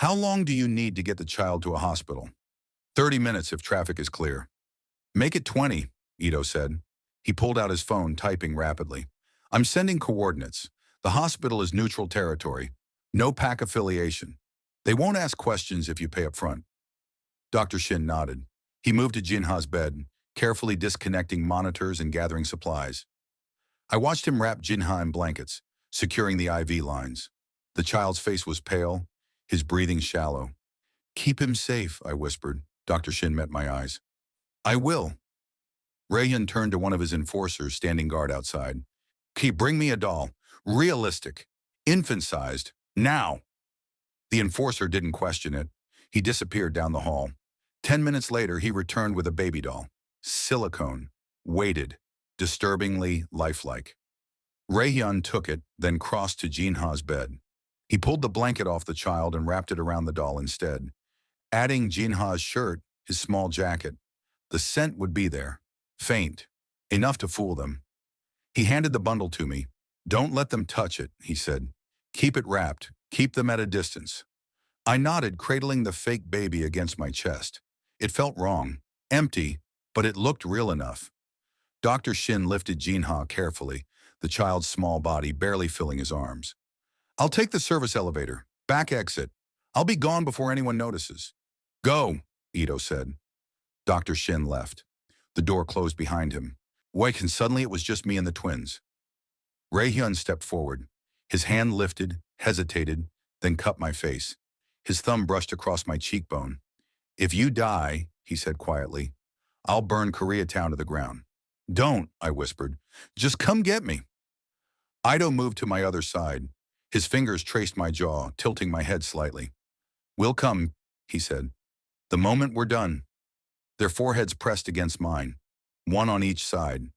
How long do you need to get the child to a hospital? 30 minutes if traffic is clear. Make it 20, Ito said. He pulled out his phone, typing rapidly. I'm sending coordinates. The hospital is neutral territory. No PAC affiliation. They won't ask questions if you pay up front. Dr. Shin nodded. He moved to Jinha's bed, carefully disconnecting monitors and gathering supplies. I watched him wrap Jinha in blankets, securing the IV lines. The child's face was pale, his breathing shallow. Keep him safe, I whispered. Dr. Shin met my eyes. I will. Rae-hyun turned to one of his enforcers standing guard outside. Bring me a doll. Realistic. Infant-sized. Now. The enforcer didn't question it. He disappeared down the hall. 10 minutes later, he returned with a baby doll. Silicone. Weighted. Disturbingly lifelike. Rae-hyun took it, then crossed to Jinha's bed. He pulled the blanket off the child and wrapped it around the doll instead, adding Jinha's shirt, his small jacket. The scent would be there. Faint. Enough to fool them. He handed the bundle to me. Don't let them touch it, he said. Keep it wrapped. Keep them at a distance. I nodded, cradling the fake baby against my chest. It felt wrong. Empty, but it looked real enough. Dr. Shin lifted Jinha carefully, the child's small body barely filling his arms. I'll take the service elevator. Back exit. I'll be gone before anyone notices. Go, Ito said. Dr. Shin left. The door closed behind him. Wake, and suddenly it was just me and the twins. Rae-hyun stepped forward. His hand lifted, hesitated, then cupped my face. His thumb brushed across my cheekbone. If you die, he said quietly, I'll burn Koreatown to the ground. Don't, I whispered. Just come get me. Ito moved to my other side. His fingers traced my jaw, tilting my head slightly. We'll come, he said. The moment we're done. Their foreheads pressed against mine, one on each side.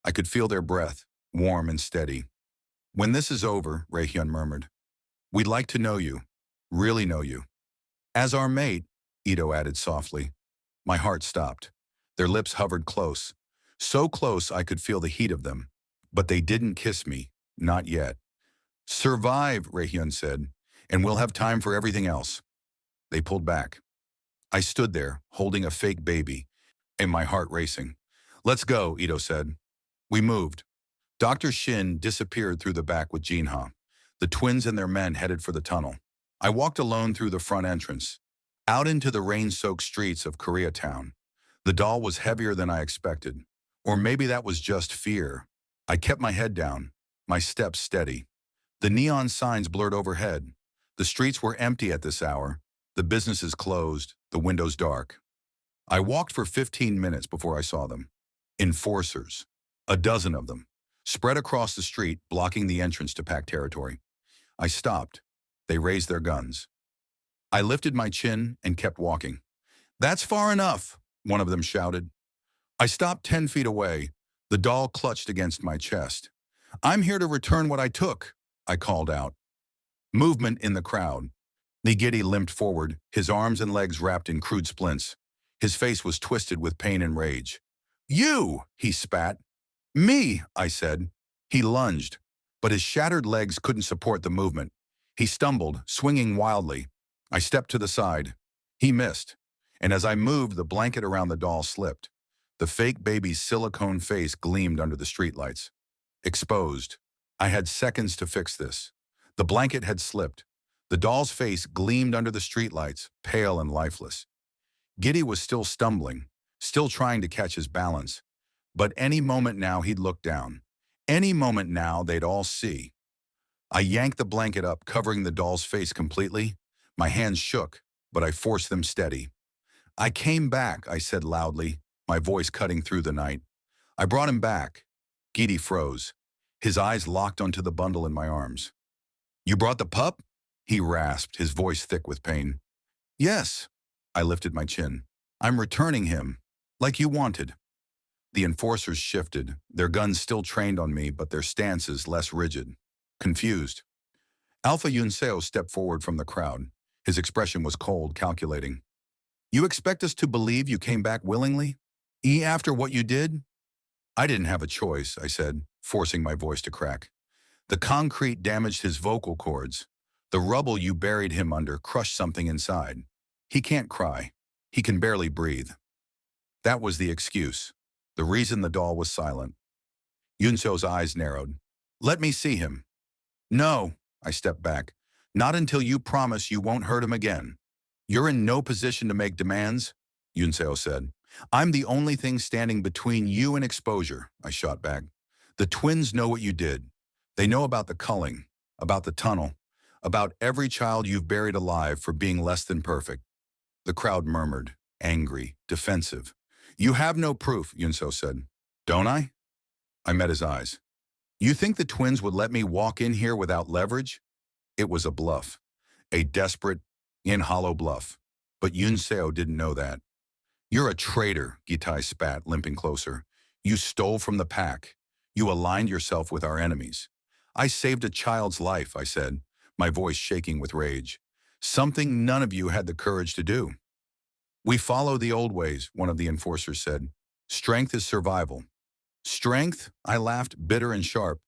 I could feel their breath, warm and steady. When this is over, Rae-hyun murmured, we'd like to know you, really know you. As our mate, Ito added softly. My heart stopped. Their lips hovered close, so close I could feel the heat of them. But they didn't kiss me, not yet. Survive, Rae-hyun said, and we'll have time for everything else. They pulled back. I stood there, holding a fake baby, and my heart racing. Let's go, Ito said. We moved. Dr. Shin disappeared through the back with Jinha. The twins and their men headed for the tunnel. I walked alone through the front entrance, out into the rain-soaked streets of Koreatown. The doll was heavier than I expected. Or maybe that was just fear. I kept my head down, my steps steady. The neon signs blurred overhead. The streets were empty at this hour, the businesses closed, the windows dark. I walked for 15 minutes before I saw them. Enforcers, a dozen of them, spread across the street, blocking the entrance to packed territory. I stopped. They raised their guns. I lifted my chin and kept walking. "That's far enough," one of them shouted. I stopped 10 feet away. The doll clutched against my chest. "I'm here to return what I took," I called out. Movement in the crowd. Nigiri limped forward, his arms and legs wrapped in crude splints. His face was twisted with pain and rage. "You!" he spat. "Me!" I said. He lunged, but his shattered legs couldn't support the movement. He stumbled, swinging wildly. I stepped to the side. He missed, and as I moved, the blanket around the doll slipped. The fake baby's silicone face gleamed under the streetlights. Exposed. I had seconds to fix this. The blanket had slipped. The doll's face gleamed under the streetlights, pale and lifeless. Giddy was still stumbling, still trying to catch his balance. But any moment now he'd look down. Any moment now they'd all see. I yanked the blanket up, covering the doll's face completely. My hands shook, but I forced them steady. "I came back," I said loudly, my voice cutting through the night. "I brought him back." Giddy froze. His eyes locked onto the bundle in my arms. "You brought the pup?" he rasped, his voice thick with pain. "Yes." I lifted my chin. "I'm returning him, like you wanted." The enforcers shifted, their guns still trained on me, but their stances less rigid. Confused. Alpha Yunseo stepped forward from the crowd. His expression was cold, calculating. "You expect us to believe you came back willingly? After what you did?" "I didn't have a choice," I said, forcing my voice to crack. "The concrete damaged his vocal cords. The rubble you buried him under crushed something inside. He can't cry. He can barely breathe." That was the excuse. The reason the doll was silent. Yunseo's eyes narrowed. "Let me see him." "No," I stepped back. "Not until you promise you won't hurt him again." "You're in no position to make demands," Yunseo said. "I'm the only thing standing between you and exposure," I shot back. "The twins know what you did. They know about the culling, about the tunnel, about every child you've buried alive for being less than perfect." The crowd murmured, angry, defensive. "You have no proof," Yunseo said. "Don't I?" I met his eyes. "You think the twins would let me walk in here without leverage?" It was a bluff. A desperate, hollow bluff. But Yunseo didn't know that. "You're a traitor," Gitai spat, limping closer. "You stole from the pack. You aligned yourself with our enemies." "I saved a child's life," I said, my voice shaking with rage. "Something none of you had the courage to do." "We follow the old ways," one of the enforcers said. "Strength is survival." "Strength?" I laughed, bitter and sharp.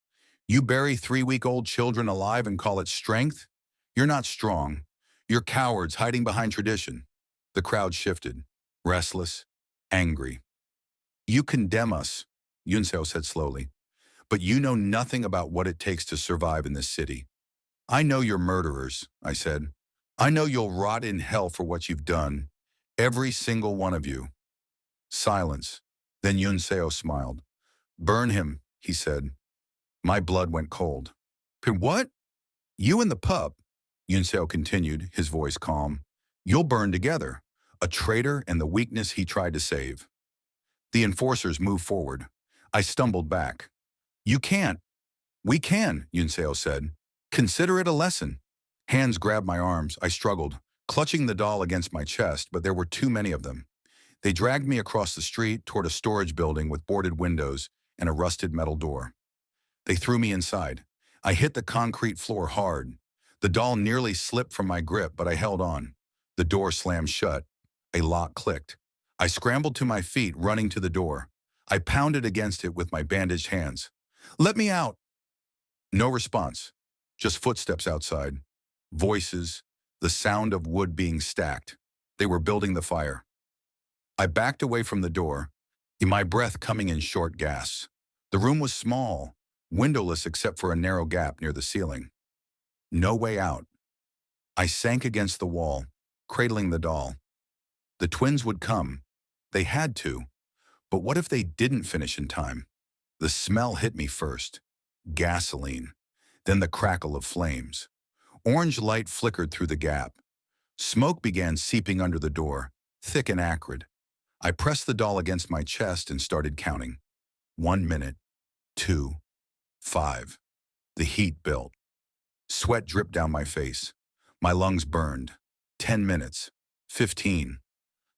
"You bury 3-week-old children alive and call it strength? You're not strong. You're cowards hiding behind tradition." The crowd shifted, restless, angry. "You condemn us," Yunseo said slowly, "but you know nothing about what it takes to survive in this city." "I know you're murderers," I said. "I know you'll rot in hell for what you've done. Every single one of you." Silence. Then Yunseo smiled. "Burn him," he said. My blood went cold. "What?" "You and the pup," Yunseo continued, his voice calm. "You'll burn together. A traitor and the weakness he tried to save." The enforcers moved forward. I stumbled back. "You can't." "We can," Yunseo said. "Consider it a lesson." Hands grabbed my arms. I struggled, clutching the doll against my chest, but there were too many of them. They dragged me across the street toward a storage building with boarded windows and a rusted metal door. They threw me inside. I hit the concrete floor hard. The doll nearly slipped from my grip, but I held on. The door slammed shut. A lock clicked. I scrambled to my feet, running to the door. I pounded against it with my bandaged hands. "Let me out!" No response. Just footsteps outside. Voices. The sound of wood being stacked. They were building the fire. I backed away from the door, my breath coming in short gasps. The room was small, windowless except for a narrow gap near the ceiling. No way out. I sank against the wall, cradling the doll. The twins would come. They had to. But what if they didn't finish in time? The smell hit me first. Gasoline. Then the crackle of flames. Orange light flickered through the gap. Smoke began seeping under the door, thick and acrid. I pressed the doll against my chest and started counting. 1 minute, 2, 5. The heat built. Sweat dripped down my face. My lungs burned. 10 minutes. 15.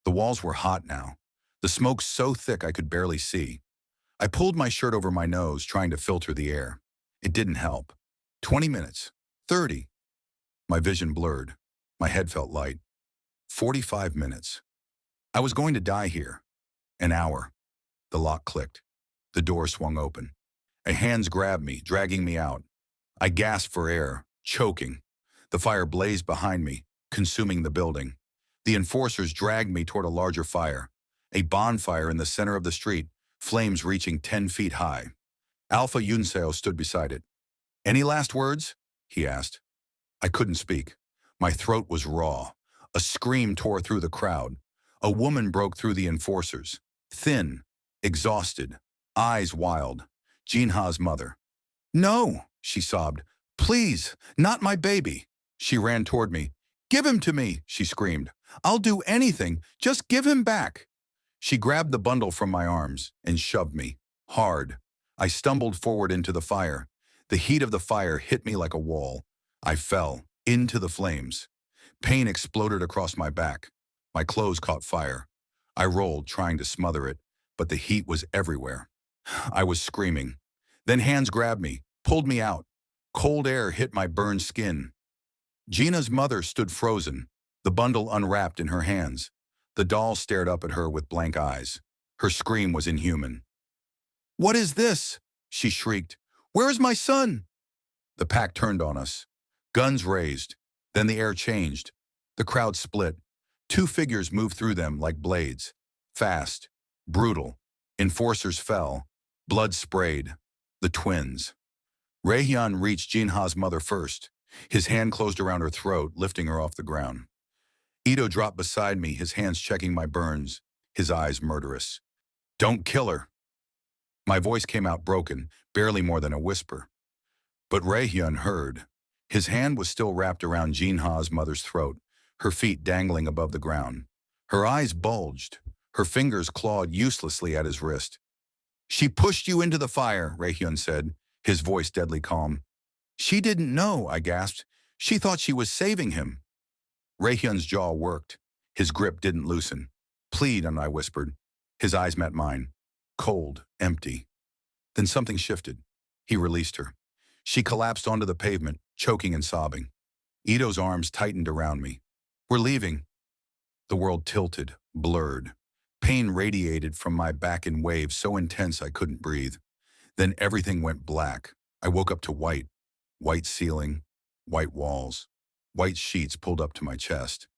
The walls were hot now. The smoke so thick I could barely see. I pulled my shirt over my nose, trying to filter the air. It didn't help. 20 minutes. 30. My vision blurred. My head felt light. 45 minutes. I was going to die here. An hour. The lock clicked. The door swung open. A hand grabbed me, dragging me out. I gasped for air, choking. The fire blazed behind me, consuming the building. The enforcers dragged me toward a larger fire. A bonfire in the center of the street, flames reaching 10 feet high. Alpha Yunseo stood beside it. "Any last words?" he asked. I couldn't speak. My throat was raw. A scream tore through the crowd. A woman broke through the enforcers. Thin, exhausted, eyes wild. Jinha's mother. "No," she sobbed. "Please, not my baby." She ran toward me. "Give him to me," she screamed. "I'll do anything. Just give him back." She grabbed the bundle from my arms and shoved me, hard. I stumbled forward into the fire. The heat of the fire hit me like a wall. I fell, into the flames. Pain exploded across my back. My clothes caught fire. I rolled, trying to smother it, but the heat was everywhere. I was screaming. Then hands grabbed me, pulled me out. Cold air hit my burned skin. Gina's mother stood frozen, the bundle unwrapped in her hands. The doll stared up at her with blank eyes. Her scream was inhuman. "What is this?" she shrieked. "Where is my son?" The pack turned on us. Guns raised. Then the air changed. The crowd split. 2 figures moved through them like blades. Fast. Brutal. Enforcers fell. Blood sprayed. The twins. Rayhyun reached Jinha's mother first. His hand closed around her throat, lifting her off the ground. Ito dropped beside me, his hands checking my burns, his eyes murderous. "Don't kill her." My voice came out broken, barely more than a whisper. But Rayhyun heard. His hand was still wrapped around Jinha's mother's throat, her feet dangling above the ground. Her eyes bulged. Her fingers clawed uselessly at his wrist. "She pushed you into the fire," Rayhyun said, his voice deadly calm. "She didn't know," I gasped. "She thought she was saving him." Rayhyun's jaw worked. His grip didn't loosen. "Plead," and I whispered. His eyes met mine. Cold, empty. Then something shifted. He released her. She collapsed onto the pavement, choking and sobbing. Ito's arms tightened around me. "We're leaving." The world tilted, blurred. Pain radiated from my back in waves so intense I couldn't breathe. Then everything went black. I woke up to white. White ceiling, white walls, white sheets pulled up to my chest.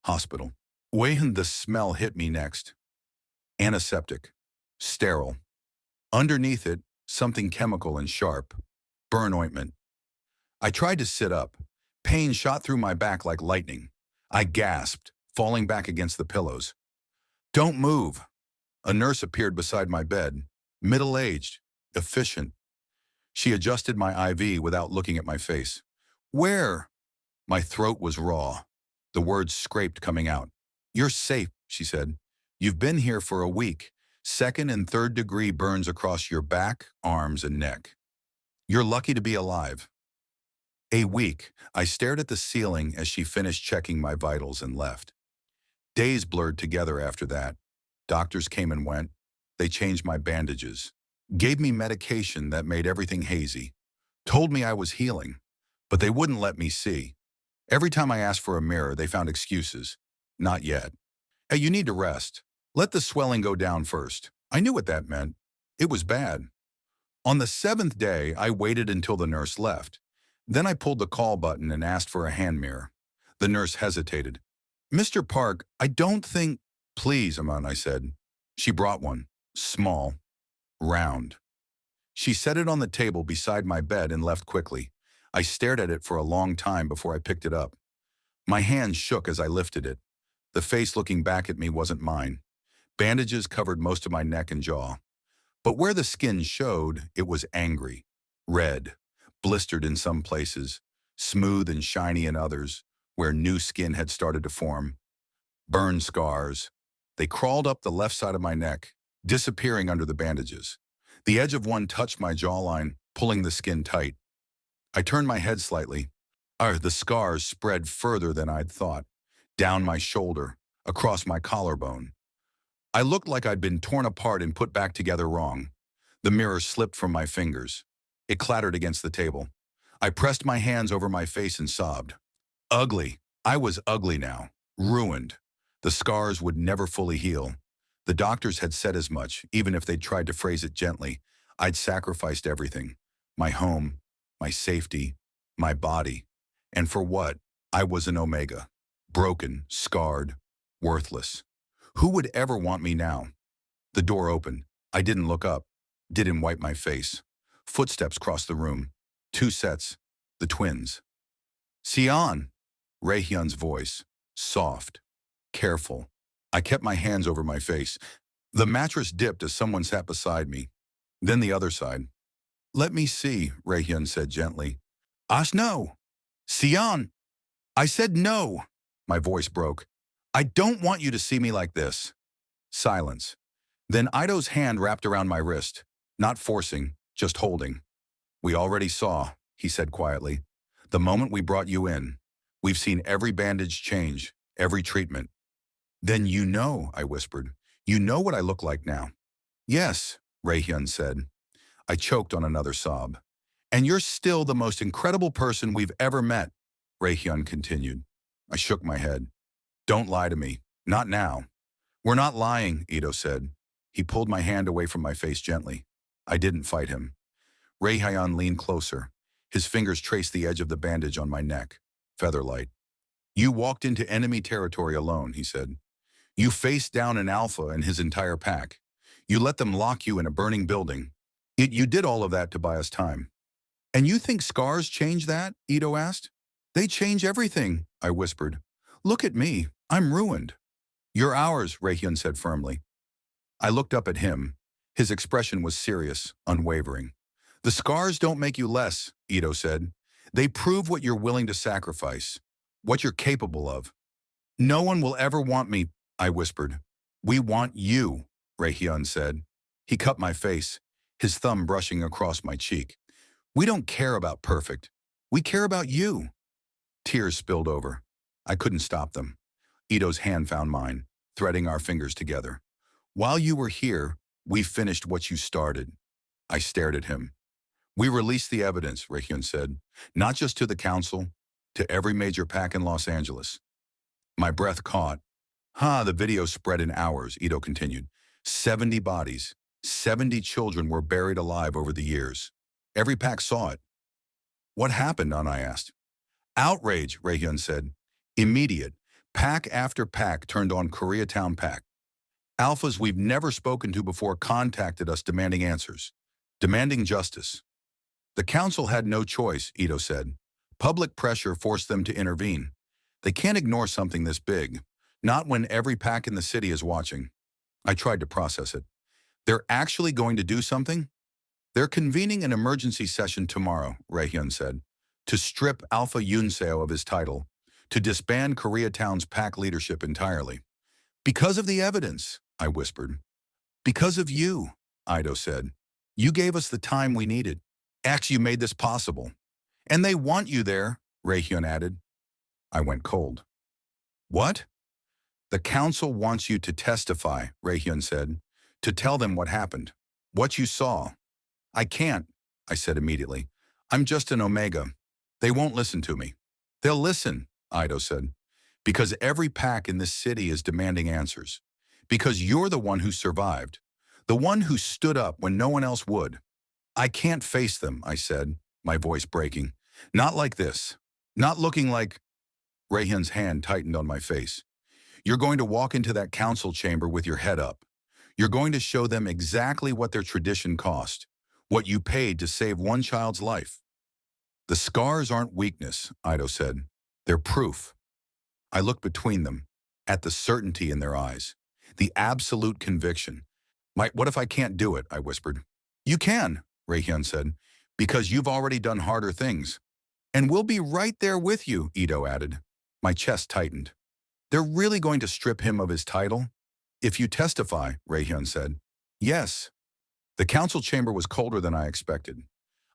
Hospital. When the smell hit me next. Antiseptic. Sterile. Underneath it, something chemical and sharp. Burn ointment. I tried to sit up. Pain shot through my back like lightning. I gasped, falling back against the pillows. "Don't move." A nurse appeared beside my bed, middle-aged, efficient. She adjusted my IV without looking at my face. "Where?" My throat was raw. The words scraped coming out. "You're safe," she said. "You've been here for a week. 2nd and 3rd degree burns across your back, arms, and neck. You're lucky to be alive." A week. I stared at the ceiling as she finished checking my vitals and left. Days blurred together after that. Doctors came and went. They changed my bandages. Gave me medication that made everything hazy. Told me I was healing. But they wouldn't let me see. Every time I asked for a mirror, they found excuses. "Not yet." "Hey, you need to rest. Let the swelling go down first." I knew what that meant. It was bad. On the 7th day, I waited until the nurse left. Then I pulled the call button and asked for a hand mirror. The nurse hesitated. "Mr. Park, I don't think—" "Please, Aman," I said. She brought one. Small. Round. She set it on the table beside my bed and left quickly. I stared at it for a long time before I picked it up. My hands shook as I lifted it. The face looking back at me wasn't mine. Bandages covered most of my neck and jaw. But where the skin showed, it was angry. Red. Blistered in some places. smooth and shiny in others, where new skin had started to form. Burn scars. They crawled up the left side of my neck, disappearing under the bandages. The edge of one touched my jawline, pulling the skin tight. I turned my head slightly. The scars spread further than I'd thought, down my shoulder, across my collarbone. I looked like I'd been torn apart and put back together wrong. The mirror slipped from my fingers. It clattered against the table. I pressed my hands over my face and sobbed. Ugly. I was ugly now. Ruined. The scars would never fully heal. The doctors had said as much, even if they'd tried to phrase it gently. I'd sacrificed everything. My home, my safety, my body. And for what? I was an Omega. Broken, scarred, worthless. Who would ever want me now? The door opened. I didn't look up. Didn't wipe my face. Footsteps crossed the room. 2 sets. The twins. Sion. Rayhyun's voice. Soft. Careful. I kept my hands over my face. The mattress dipped as someone sat beside me. Then the other side. Let me see, Rayhyun said gently. No. Sion. I said no. My voice broke. I don't want you to see me like this. Silence. Then Ido's hand wrapped around my wrist. Not forcing, just holding. We already saw, he said quietly. The moment we brought you in. We've seen every bandage change, every treatment. Then you know, I whispered. You know what I look like now. Yes, Rayhyun said. I choked on another sob. And you're still the most incredible person we've ever met, Rayhyun continued. I shook my head. Don't lie to me. Not now. We're not lying, Ito said. He pulled my hand away from my face gently. I didn't fight him. Rayhyun leaned closer. His fingers traced the edge of the bandage on my neck. Featherlight. You walked into enemy territory alone, he said. You faced down an alpha and his entire pack. You let them lock you in a burning building. You did all of that to buy us time. And you think scars change that? Ito asked. They change everything, I whispered. Look at me. I'm ruined. You're ours, Rayhyun said firmly. I looked up at him. His expression was serious, unwavering. The scars don't make you less, Ito said. They prove what you're willing to sacrifice, what you're capable of. No one will ever want me, I whispered. We want you, Rayhyun said. He cut my face, his thumb brushing across my cheek. We don't care about perfect. We care about you. Tears spilled over. I couldn't stop them. Ito's hand found mine, threading our fingers together. While you were here, we finished what you started. I stared at him. We released the evidence, Rayhyun said, not just to the council, to every major pack in Los Angeles. My breath caught. The video spread in hours, Ito continued. 70 bodies, 70 children were buried alive over the years. Every pack saw it. What happened, I asked. Outrage, Rayhyun said. Immediate. Pack after pack turned on Koreatown Pack. Alphas we've never spoken to before contacted us demanding answers, demanding justice. The council had no choice, Ito said. Public pressure forced them to intervene. They can't ignore something this big, not when every pack in the city is watching. I tried to process it. They're actually going to do something? They're convening an emergency session tomorrow, Rayhyun said, to strip Alpha Yunseo of his title, to disband Koreatown's pack leadership entirely. Because of the evidence, I whispered. Because of you, Ito said. You gave us the time we needed. You made this possible. And they want you there, Rayhyun added. I went cold. What? The council wants you to testify, Rayhyun said, to tell them what happened, what you saw. I can't, I said immediately. I'm just an Omega. They won't listen to me. They'll listen, Ito said, because every pack in this city is demanding answers. Because you're the one who survived, the one who stood up when no one else would. I can't face them, I said, my voice breaking. Not like this. Not looking like... Rayhyun's hand tightened on my face. You're going to walk into that council chamber with your head up. You're going to show them exactly what their tradition cost, what you paid to save one child's life. The scars aren't weakness, Ito said. They're proof. I looked between them, at the certainty in their eyes, the absolute conviction. What if I can't do it, I whispered. You can, Rayhyun said, because you've already done harder things. And we'll be right there with you, Ito added. My chest tightened. They're really going to strip him of his title? If you testify, Raehyun said. Yes. The council chamber was colder than I expected.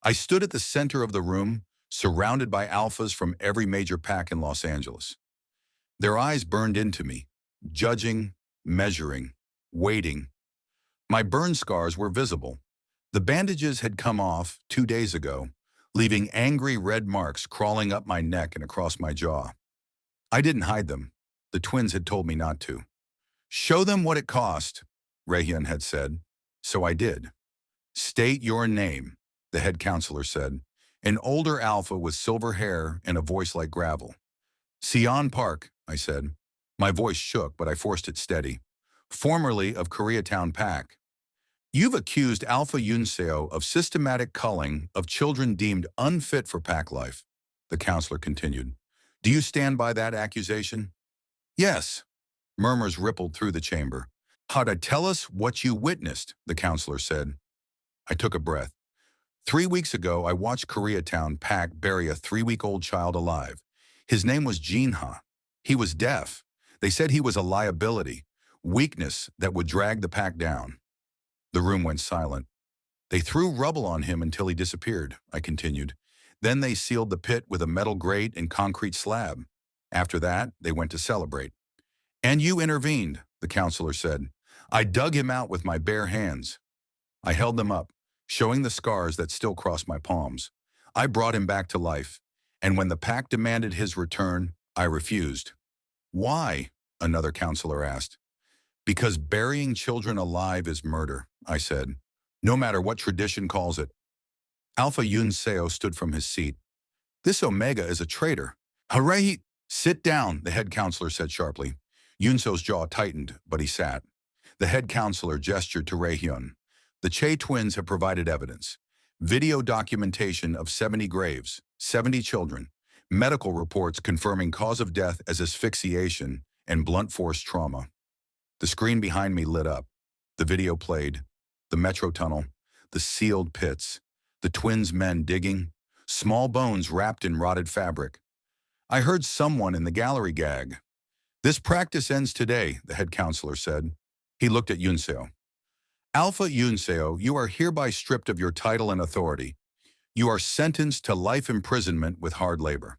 I stood at the center of the room, surrounded by alphas from every major pack in Los Angeles. Their eyes burned into me, judging, measuring, waiting. My burn scars were visible. The bandages had come off 2 days ago, leaving angry red marks crawling up my neck and across my jaw. I didn't hide them. The twins had told me not to. Show them what it cost, Raehyun had said. So I did. State your name, the head counselor said, an older alpha with silver hair and a voice like gravel. Sion Park, I said. My voice shook, but I forced it steady. Formerly of Koreatown Pack. You've accused Alpha Yunseo of systematic culling of children deemed unfit for pack life, the counselor continued. Do you stand by that accusation? Yes. Murmurs rippled through the chamber. How'd I tell us what you witnessed, the counselor said. I took a breath. 3 weeks ago, I watched Koreatown Pack bury a 3-week-old child alive. His name was Jinha. He was deaf. They said he was a liability, weakness that would drag the pack down. The room went silent. They threw rubble on him until he disappeared, I continued. Then they sealed the pit with a metal grate and concrete slab. After that, they went to celebrate. And you intervened, the counselor said. I dug him out with my bare hands. I held them up, showing the scars that still crossed my palms. I brought him back to life, and when the pack demanded his return, I refused. Why? Another counselor asked. Because burying children alive is murder, I said, no matter what tradition calls it. Alpha Yun Seo stood from his seat. This Omega is a traitor. Hooray! Sit down, the head counselor said sharply. Yunso's jaw tightened, but he sat. The head counselor gestured to Raehyun. The Che twins have provided evidence. Video documentation of 70 graves, 70 children, medical reports confirming cause of death as asphyxiation and blunt force trauma. The screen behind me lit up. The video played. The metro tunnel, the sealed pits, the twins' men digging, small bones wrapped in rotted fabric. I heard someone in the gallery gag. This practice ends today, the head counselor said. He looked at Yunseo. Alpha Yunseo, you are hereby stripped of your title and authority. You are sentenced to life imprisonment with hard labor.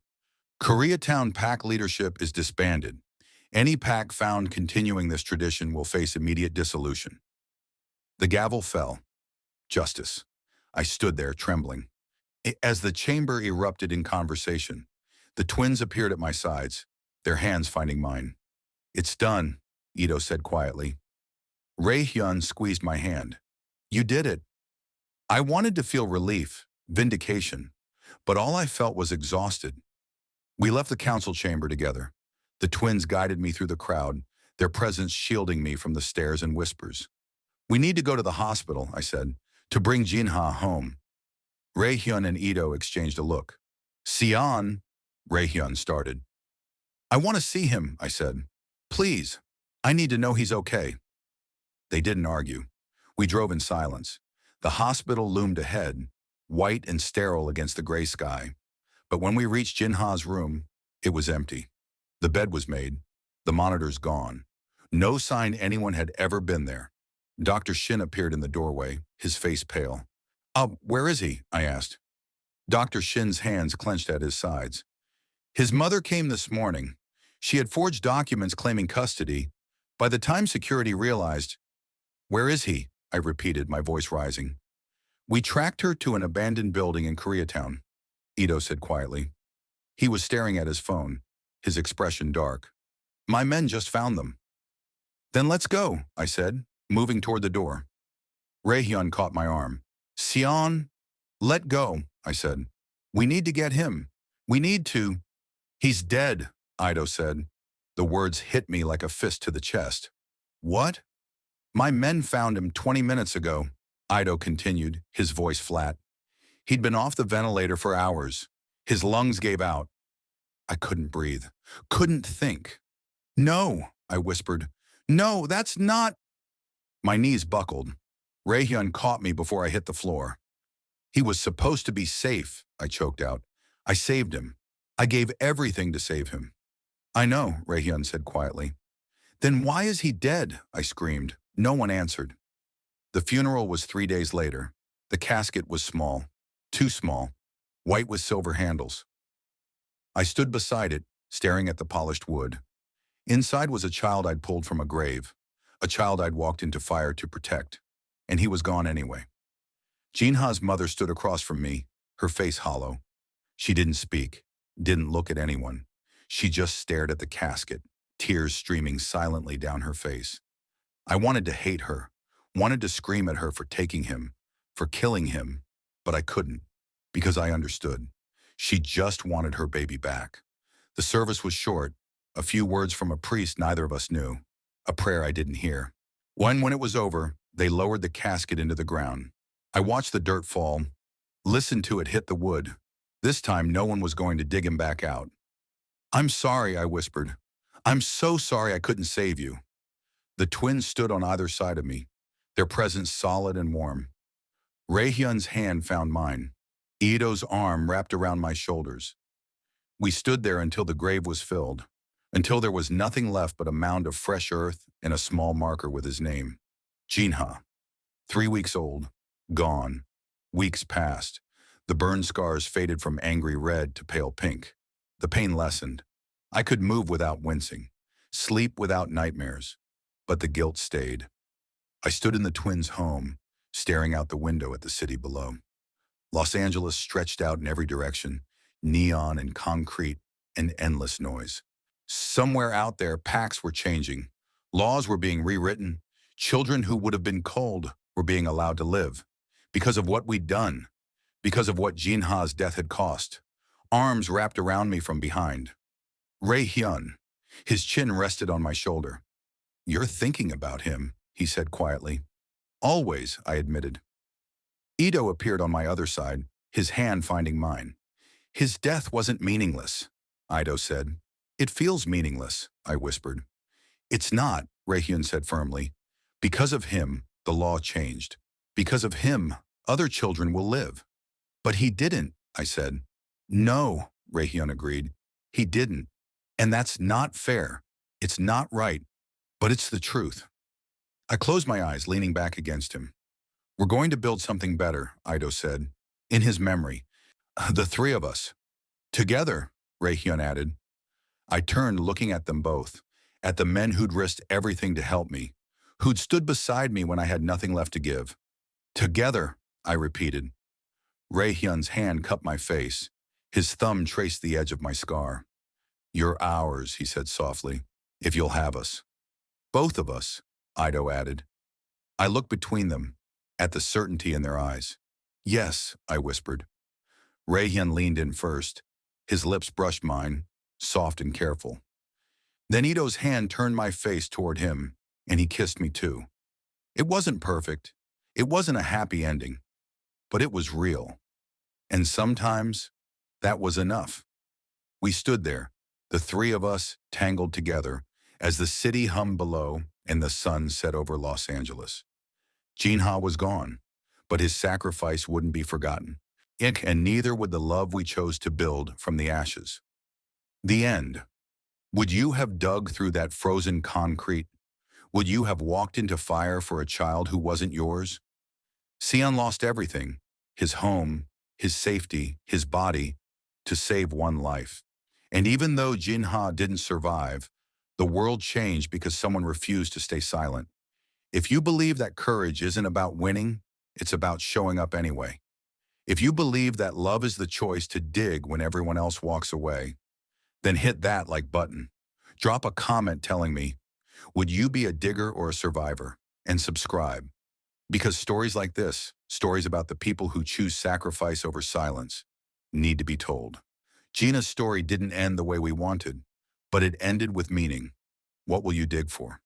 Koreatown Pack leadership is disbanded. Any pack found continuing this tradition will face immediate dissolution. The gavel fell. Justice. I stood there trembling. As the chamber erupted in conversation, the twins appeared at my sides, their hands finding mine. It's done, Ito said quietly. Raehyun squeezed my hand. You did it. I wanted to feel relief, vindication, but all I felt was exhausted. We left the council chamber together. The twins guided me through the crowd, their presence shielding me from the stares and whispers. We need to go to the hospital, I said, to bring Jinha home. Raehyun and Ito exchanged a look. Sion, Raehyun started. I want to see him, I said. Please, I need to know he's okay. They didn't argue. We drove in silence. The hospital loomed ahead, white and sterile against the gray sky. But when we reached Jinha's room, it was empty. The bed was made, the monitors gone. No sign anyone had ever been there. Dr. Shin appeared in the doorway, his face pale. Where is he? I asked. Dr. Shin's hands clenched at his sides. His mother came this morning. She had forged documents claiming custody. By the time security realized, where is he? I repeated, my voice rising. We tracked her to an abandoned building in Koreatown, Ito said quietly. He was staring at his phone, his expression dark. My men just found them. Then let's go, I said, moving toward the door. Raehyun caught my arm. Sion, let go, I said. We need to get him. We need to. He's dead, Ito said. The words hit me like a fist to the chest. What? My men found him 20 minutes ago, Ito continued, his voice flat. He'd been off the ventilator for hours. His lungs gave out. I couldn't breathe, couldn't think. No, I whispered. No, that's not. My knees buckled. Raehyun caught me before I hit the floor. He was supposed to be safe, I choked out. I saved him. I gave everything to save him. I know, Raehyun said quietly. Then why is he dead? I screamed. No one answered. The funeral was 3 days later. The casket was small, too small, white with silver handles. I stood beside it, staring at the polished wood. Inside was a child I'd pulled from a grave, a child I'd walked into fire to protect, and he was gone anyway. Jinha's mother stood across from me, her face hollow. She didn't speak, didn't look at anyone. She just stared at the casket, tears streaming silently down her face. I wanted to hate her, wanted to scream at her for taking him, for killing him, but I couldn't, because I understood. She just wanted her baby back. The service was short, a few words from a priest neither of us knew, a prayer I didn't hear. When it was over, they lowered the casket into the ground. I watched the dirt fall, listened to it hit the wood. This time no one was going to dig him back out. I'm sorry, I whispered. I'm so sorry I couldn't save you. The twins stood on either side of me, their presence solid and warm. Raehyun's hand found mine. Ito's arm wrapped around my shoulders. We stood there until the grave was filled, until there was nothing left but a mound of fresh earth and a small marker with his name. Jinha. 3 weeks old. Gone. Weeks passed. The burn scars faded from angry red to pale pink. The pain lessened. I could move without wincing, sleep without nightmares, but the guilt stayed. I stood in the twins' home, staring out the window at the city below. Los Angeles stretched out in every direction, neon and concrete and endless noise. Somewhere out there, pacts were changing. Laws were being rewritten. Children who would have been cold were being allowed to live. Because of what we'd done. Because of what Jinha's death had cost. Arms wrapped around me from behind. Raehyun. His chin rested on my shoulder. You're thinking about him, he said quietly. Always, I admitted. Ito appeared on my other side, his hand finding mine. His death wasn't meaningless, Ito said. It feels meaningless, I whispered. It's not, Raehyun said firmly. Because of him, the law changed. Because of him, other children will live. But he didn't, I said. No, Raehyun agreed. He didn't. And that's not fair. It's not right. But it's the truth. I closed my eyes, leaning back against him. We're going to build something better, Ito said. In his memory. The three of us. Together, Raehyun added. I turned, looking at them both. At the men who'd risked everything to help me. Who'd stood beside me when I had nothing left to give. Together, I repeated. Raehyun's hand cupped my face. His thumb traced the edge of my scar. You're ours, he said softly, if you'll have us. Both of us, Ito added. I looked between them, at the certainty in their eyes. Yes, I whispered. Raehyun leaned in first. His lips brushed mine, soft and careful. Then Ito's hand turned my face toward him, and he kissed me too. It wasn't perfect. It wasn't a happy ending. But it was real. And sometimes, that was enough. We stood there, the three of us tangled together, as the city hummed below and the sun set over Los Angeles. Jinha was gone, but his sacrifice wouldn't be forgotten. And neither would the love we chose to build from the ashes. The end. Would you have dug through that frozen concrete? Would you have walked into fire for a child who wasn't yours? Sion lost everything, his home, his safety, his body, to save one life. And even though Jinha didn't survive, the world changed because someone refused to stay silent. If you believe that courage isn't about winning, it's about showing up anyway. If you believe that love is the choice to dig when everyone else walks away, then hit that like button. Drop a comment telling me, would you be a digger or a survivor? And subscribe. Because stories like this, stories about the people who choose sacrifice over silence, need to be told. Gina's story didn't end the way we wanted, but it ended with meaning. What will you dig for?